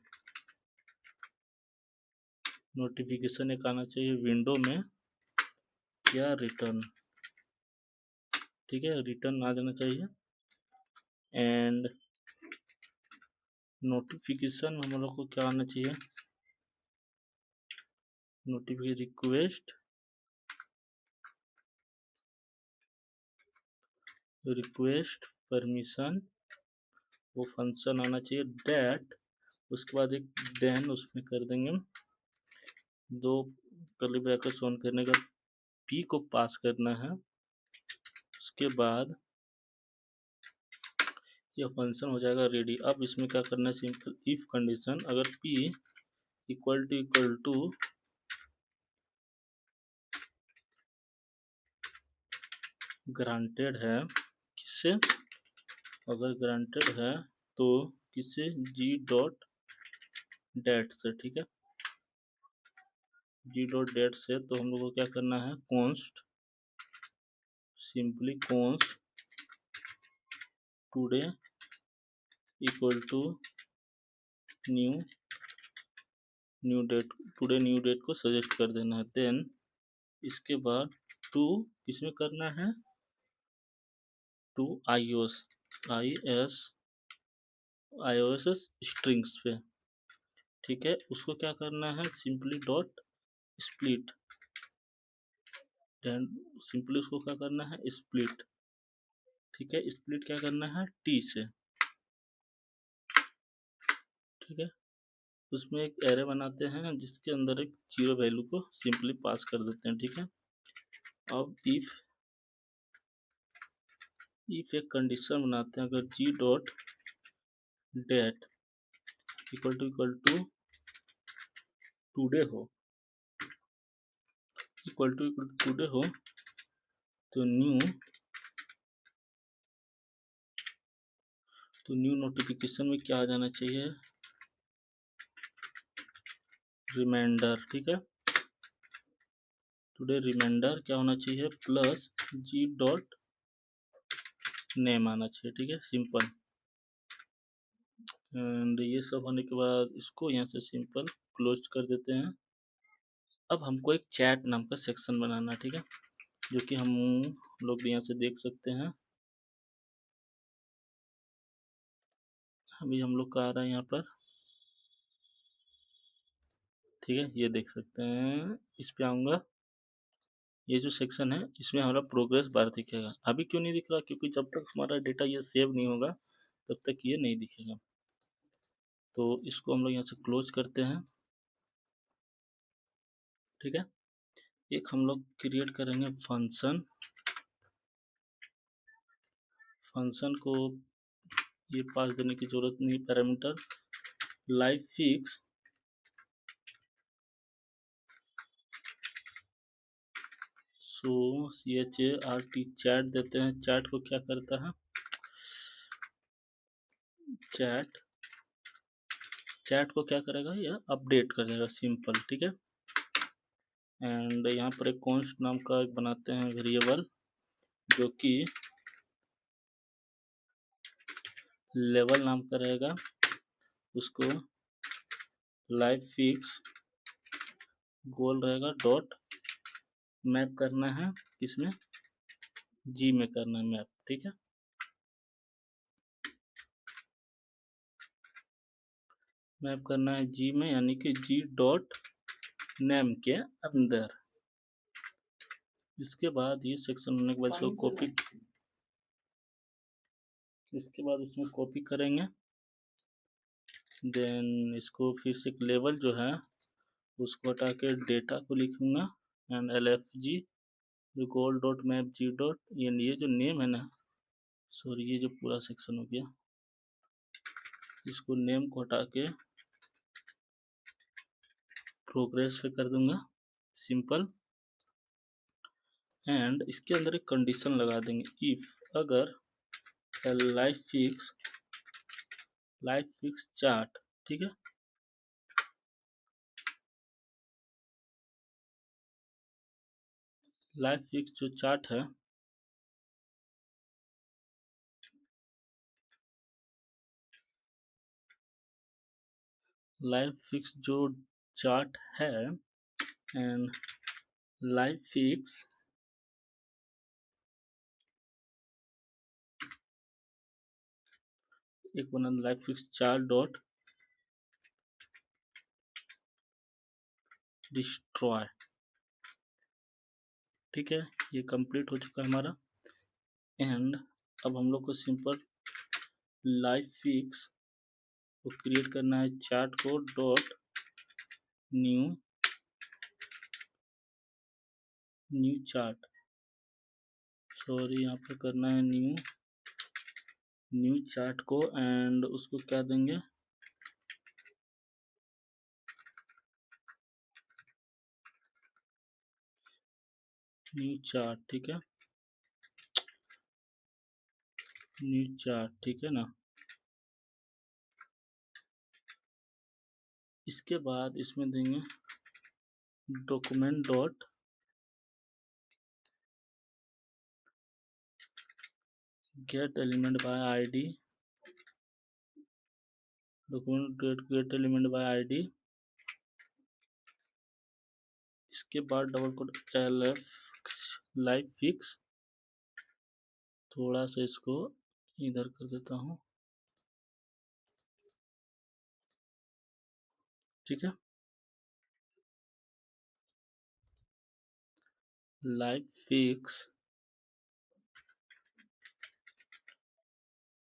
नोटिफिकेशन एक आना चाहिए विंडो में या रिटर्न, ठीक है, रिटर्न आ जाना चाहिए। एंड नोटिफिकेशन हम लोग को क्या आना चाहिए, नोटिफिकेशन रिक्वेस्ट परमिशन, वो फंक्शन आना चाहिए डेट, उसके बाद एक देन उसमें कर देंगे दो कर्ली ब्रैकेट ऑन करने का पी को पास करना है। उसके बाद यह फंक्शन हो जाएगा रेडी। अब इसमें क्या करना है, सिंपल इफ कंडीशन अगर पी इक्वल टू ग्रांटेड है, किससे, अगर ग्रांटेड है तो किससे, जी डॉट डेट से, ठीक है, जी डॉट डेट से। तो हम लोग को क्या करना है, const simply const today equal to new date, today new date को सजेस्ट कर देना है। देन इसके बाद टू किसमें करना है, टू iOS स्ट्रिंग्स पे, ठीक है। उसको क्या करना है, simply dot split, then simply उसको क्या करना है, स्प्लिट, ठीक है। स्प्लिट क्या करना है, टी से, ठीक है। उसमें एक एरे बनाते हैं जिसके अंदर एक जीरो वैल्यू को सिंपली पास कर देते हैं, ठीक है। अब इफ एक कंडीशन बनाते हैं, अगर G dot date equal to today हो, इक्वल टू टुडे हो, तो न्यू नोटिफिकेशन में क्या आ जाना चाहिए, रिमाइंडर, ठीक है। टुडे रिमाइंडर क्या होना चाहिए, प्लस जी डॉट नेम आना चाहिए, ठीक है, सिंपल। एंड ये सब होने के बाद इसको यहाँ से सिंपल क्लोज कर देते हैं। अब हमको एक चैट नाम का सेक्शन बनाना है, ठीक है, जो कि हम लोग यहाँ से देख सकते हैं। अभी हम लोग का आ रहा है यहाँ पर, ठीक है, ये देख सकते हैं। इस पे आऊँगा, ये जो सेक्शन है इसमें हमारा प्रोग्रेस बार दिखेगा। अभी क्यों नहीं दिख रहा? क्योंकि जब तक हमारा डेटा ये सेव नहीं होगा तब तक ये नहीं दिखेगा। तो इसको हम लोग यहाँ से क्लोज करते हैं, ठीक है। एक हम लोग क्रिएट करेंगे फंक्शन। फंक्शन को ये पास देने की जरूरत नहीं, parameter live fix so CHART chat देते हैं। चैट को क्या करता है? चैट चैट को क्या करेगा? यह अपडेट कर देगा, सिंपल, ठीक है। एंड यहाँ पर एक कॉन्स्ट नाम का एक बनाते हैं वेरिएबल, जो कि लेवल नाम का रहेगा। उसको लाइव फिक्स गोल रहेगा डॉट मैप करना है, किसमें? जी में करना है मैप, ठीक है। मैप करना है जी में, यानी कि जी डॉट नेम के अंदर। इसके बाद ये सेक्शन होने के बाद इसको कॉपी, इसके बाद इसमें कॉपी करेंगे। देन इसको फिर से एक लेवल जो है उसको हटा के डेटा को लिखूंगा and LFG goal dot map G dot, ये जो नेम है ना, सॉरी ये जो पूरा सेक्शन हो गया, इसको नेम को हटा के प्रोग्रेस पे कर दूंगा, सिंपल। एंड इसके अंदर एक कंडीशन लगा देंगे, इफ अगर लाइव फिक्स चार्ट, ठीक है। लाइव फिक्स जो चार्ट है, लाइव फिक्स जो चार्ट है एंड लाइव फिक्स एक बना live fix chart dot destroy, ठीक है। ये कंप्लीट हो चुका है हमारा। एंड अब हम लोग को सिंपल लाइव फिक्स को क्रिएट करना है, chart co dot new chart, sorry यहाँ पे करना है न्यू चार्ट को। एंड उसको क्या देंगे? न्यू चार्ट, ठीक है, न्यू चार्ट, ठीक है ना। इसके बाद इसमें देंगे document dot get element by ID, document dot get element by ID. इसके बाद double quote LF live fix, थोड़ा सा इसको इधर कर देता हूँ, ठीक है। लाइव फिक्स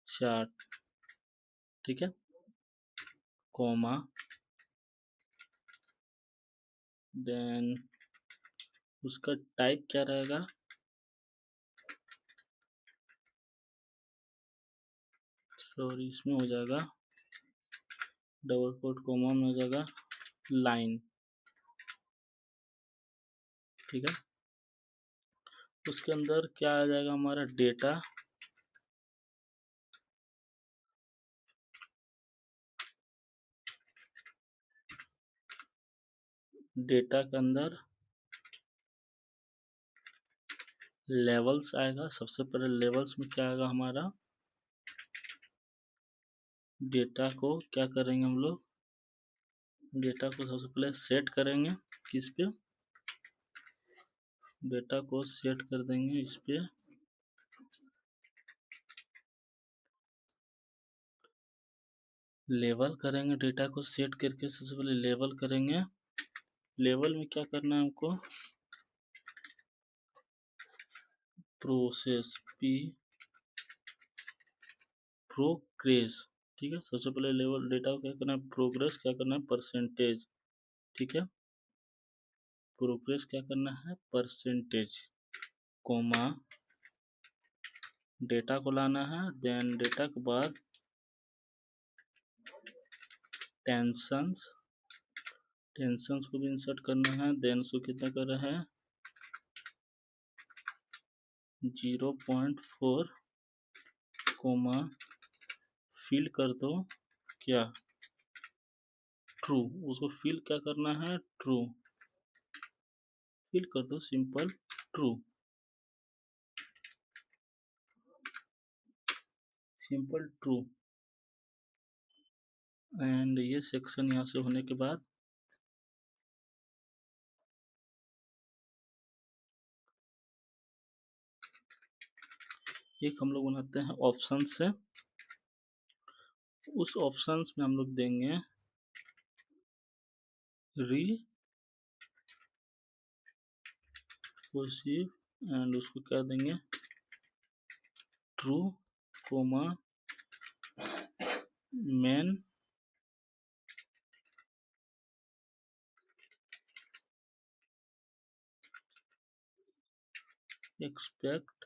चार्ट, ठीक है, कॉमा, देन उसका टाइप क्या रहेगा? सॉरी इसमें हो जाएगा डबल कोट कॉमा में हो जाएगा लाइन, ठीक है। उसके अंदर क्या आ जाएगा हमारा? डेटा, डेटा के अंदर लेवल्स आएगा। सबसे पहले लेवल्स में क्या आएगा हमारा? डेटा को क्या करेंगे हम लोग? डेटा को सबसे पहले सेट करेंगे, किस पे? डेटा को सेट कर देंगे इस पे, लेवल करेंगे। डेटा को सेट करके सबसे पहले लेवल करेंगे। लेवल में क्या करना है हमको, प्रोसेस पी प्रोग्रेस, ठीक है। सबसे पहले लेवल डेटा को क्या करना है, प्रोग्रेस क्या करना है, परसेंटेज, ठीक है। प्रोग्रेस क्या करना है, परसेंटेज, कोमा डेटा को लाना है। देन डेटा के बाद टेंशंस, टेंशंस को भी इंसर्ट करना है। देन उसको कितना कर रहे हैं, 0.4, कोमा फिल कर दो क्या, ट्रू। उसको फिल क्या करना है, ट्रू, फिल कर दो simple true, simple true. And ये सेक्शन यहाँ से होने के बाद एक हम लोग बनाते हैं ऑप्शन से। उस ऑप्शंस में हम लोग देंगे री एंड उसको क्या देंगे, true, comma main expect,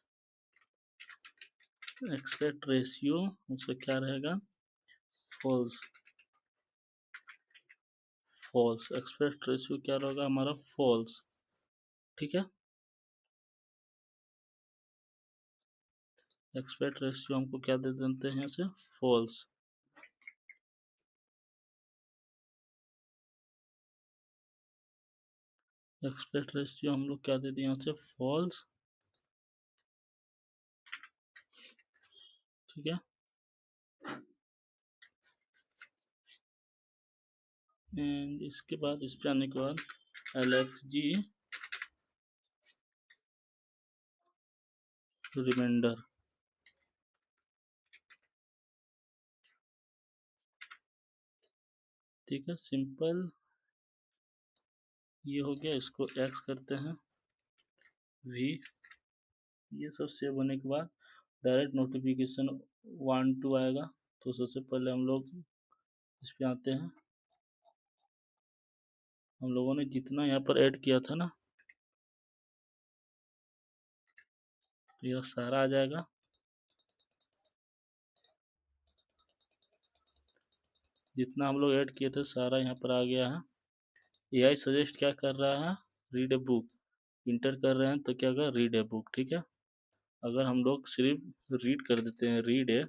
expect ratio उसका क्या रहेगा, फॉल्स, फॉल्स, एक्सपेक्ट रेशियो क्या रहेगा हमारा, फॉल्स, ठीक है। एक्सपेक्ट रेशियो हमको क्या दे देते हैं से, फॉल्स। एक्सपेक्ट रेशियो हम लोग क्या दे दिए यहाँ से, फॉल्स, ठीक है। एंड इसके बाद इस पे आने के बाद LFG रिमाइंडर, ठीक है, सिंपल ये हो गया। इसको एक्स करते हैं V। ये सब सेव होने के बाद डायरेक्ट नोटिफिकेशन 1 2 आएगा। तो सबसे पहले हम लोग इस पे आते हैं। हम लोगों ने जितना यहाँ पर ऐड किया था ना, तो यह सारा आ जाएगा। जितना हम लोग ऐड किए थे सारा यहाँ पर आ गया है। AI सजेस्ट क्या कर रहा है, रीड ए बुक। इंटर कर रहे हैं तो क्या होगा, रीड ए बुक, ठीक है। अगर हम लोग सिर्फ रीड कर देते हैं, रीड ए,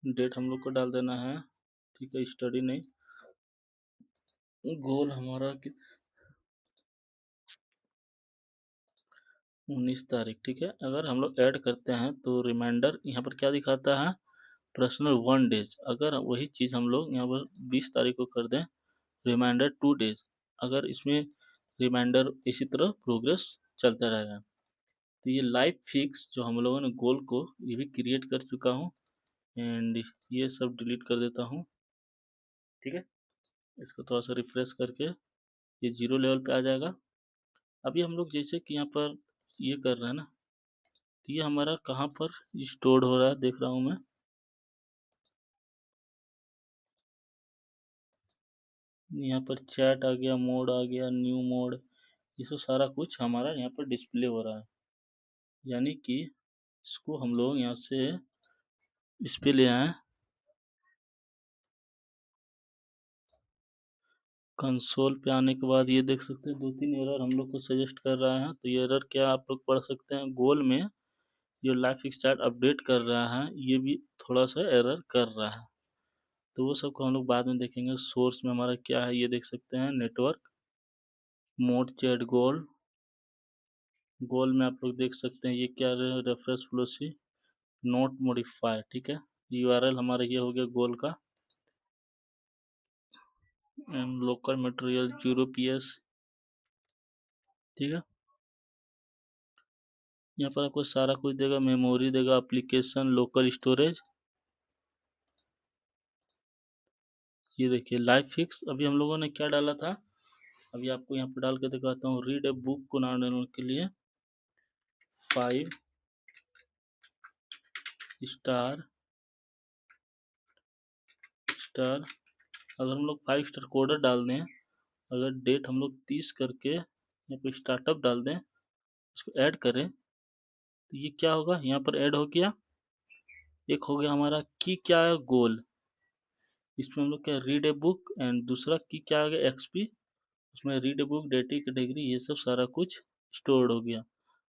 डेट हम लोग को डाल देना है, ठीक है, स्टडी नहीं, गोल हमारा 19 तारीख, ठीक है। अगर हम लोग ऐड करते हैं तो रिमाइंडर यहाँ पर क्या दिखाता है, पर्सनल 1 डेज। अगर वही चीज़ हम लोग यहाँ पर 20 तारीख को कर दें, रिमाइंडर 2 डेज। अगर इसमें रिमाइंडर इसी तरह प्रोग्रेस चलता रहेगा। तो ये लाइफ फिक्स जो हम लोगों ने गोल को ये भी क्रिएट कर चुका हूँ। एंड ये सब डिलीट कर देता हूँ, ठीक है। इसको थोड़ा सा रिफ्रेश करके ये 0 लेवल पे आ जाएगा। अभी हम लोग जैसे कि यहाँ पर ये कर रहे हैं ना, तो ये हमारा कहाँ पर स्टोर हो रहा है देख रहा हूँ मैं। यहाँ पर चैट आ गया, मोड आ गया, न्यू मोड, ये सब सारा कुछ हमारा यहाँ पर डिस्प्ले हो रहा है। यानी कि इसको हम लोग यहाँ से इस पे ले आए, कंसोल पे आने के बाद ये देख सकते हैं 2 3 एरर हम लोग को सजेस्ट कर रहा है। तो ये एरर क्या आप लोग पढ़ सकते हैं, गोल में जो लाइफ स्टाइल अपडेट कर रहा है ये भी थोड़ा सा एरर कर रहा है। तो वो सब को हम लोग बाद में देखेंगे। सोर्स में हमारा क्या है ये देख सकते हैं, नेटवर्क मोड चैट गोल, गोल में आप लोग देख सकते हैं ये क्या रेफरेंस फ्लो सी नोट मॉडिफाई, ठीक है। URL हमारा ये हो गया गोल का। एंड लोकल मटेरियल 0 PS, ठीक है। यहाँ पर आपको सारा कुछ देगा, मेमोरी देगा, एप्लीकेशन, लोकल स्टोरेज। ये देखिए लाइव फिक्स, अभी हम लोगों ने क्या डाला था, अभी आपको यहाँ पर डाल के दिखाता हूँ। रीड ए बुक को नाम डालने के लिए 5 स्टार स्टार, अगर हम लोग 5 स्टार कोडर डाल दें, अगर डेट हम लोग 30 करके यहाँ पे स्टार्टअप डाल दें, इसको ऐड करें, तो ये क्या होगा, यहाँ पर ऐड हो गया। एक हो गया हमारा की क्या है गोल, इसमें हम लोग क्या रीड ए बुक, एंड दूसरा की क्या आ गया एक्सपी, उसमें read a book, deity category, ये सब सारा कुछ स्टोर्ड हो गया।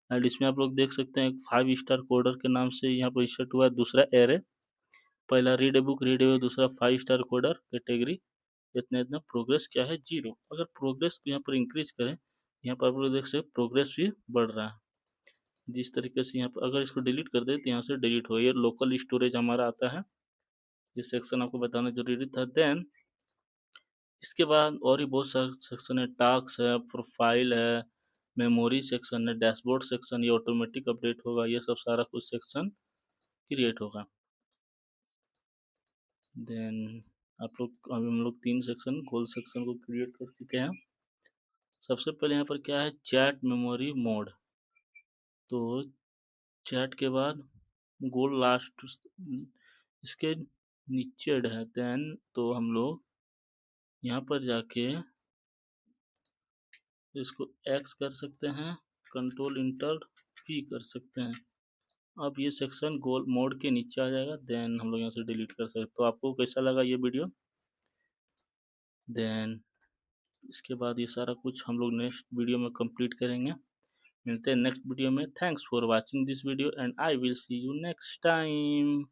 एंड इसमें आप लोग देख सकते हैं 5 स्टार कोडर के नाम से यहाँ पर इंसर्ट हुआ है दूसरा एरे। पहला read a book, read a book, दूसरा 5 स्टार कोडर कैटेगरी, इतना इतना प्रोग्रेस क्या है 0। अगर प्रोग्रेस यहाँ पर इंक्रीज करें, यहाँ पर आप लोग देख सकते प्रोग्रेस भी बढ़ रहा है। जिस तरीके से यहाँ पर अगर इसको डिलीट कर दे तो यहाँ से डिलीट हो, ये लोकल स्टोरेज हमारा आता है। ये सेक्शन आपको बताना जरूरी था। देन इसके बाद और भी बहुत सारे सेक्शन है, टास्क है, प्रोफाइल है, मेमोरी सेक्शन है, डैशबोर्ड सेक्शन, ये ऑटोमेटिक अपडेट होगा, ये सब सारा कुछ सेक्शन क्रिएट होगा। देन आप लोग अभी हम लोग 3 सेक्शन गोल सेक्शन को क्रिएट कर चुके हैं। सबसे पहले यहाँ पर क्या है, चैट मेमोरी मोड, तो चैट के बाद गोल लास्ट इसके नीचे है। देन तो हम लोग यहाँ पर जाके इसको एक्स कर सकते हैं, कंट्रोल इंटर पी कर सकते हैं। अब ये सेक्शन गोल मोड के नीचे आ जाएगा। देन हम लोग यहाँ से डिलीट कर सकते हैं। तो आपको कैसा लगा ये वीडियो? देन इसके बाद ये सारा कुछ हम लोग नेक्स्ट वीडियो में कंप्लीट करेंगे। मिलते हैं नेक्स्ट वीडियो में। Thanks for watching this video and I will see you next time.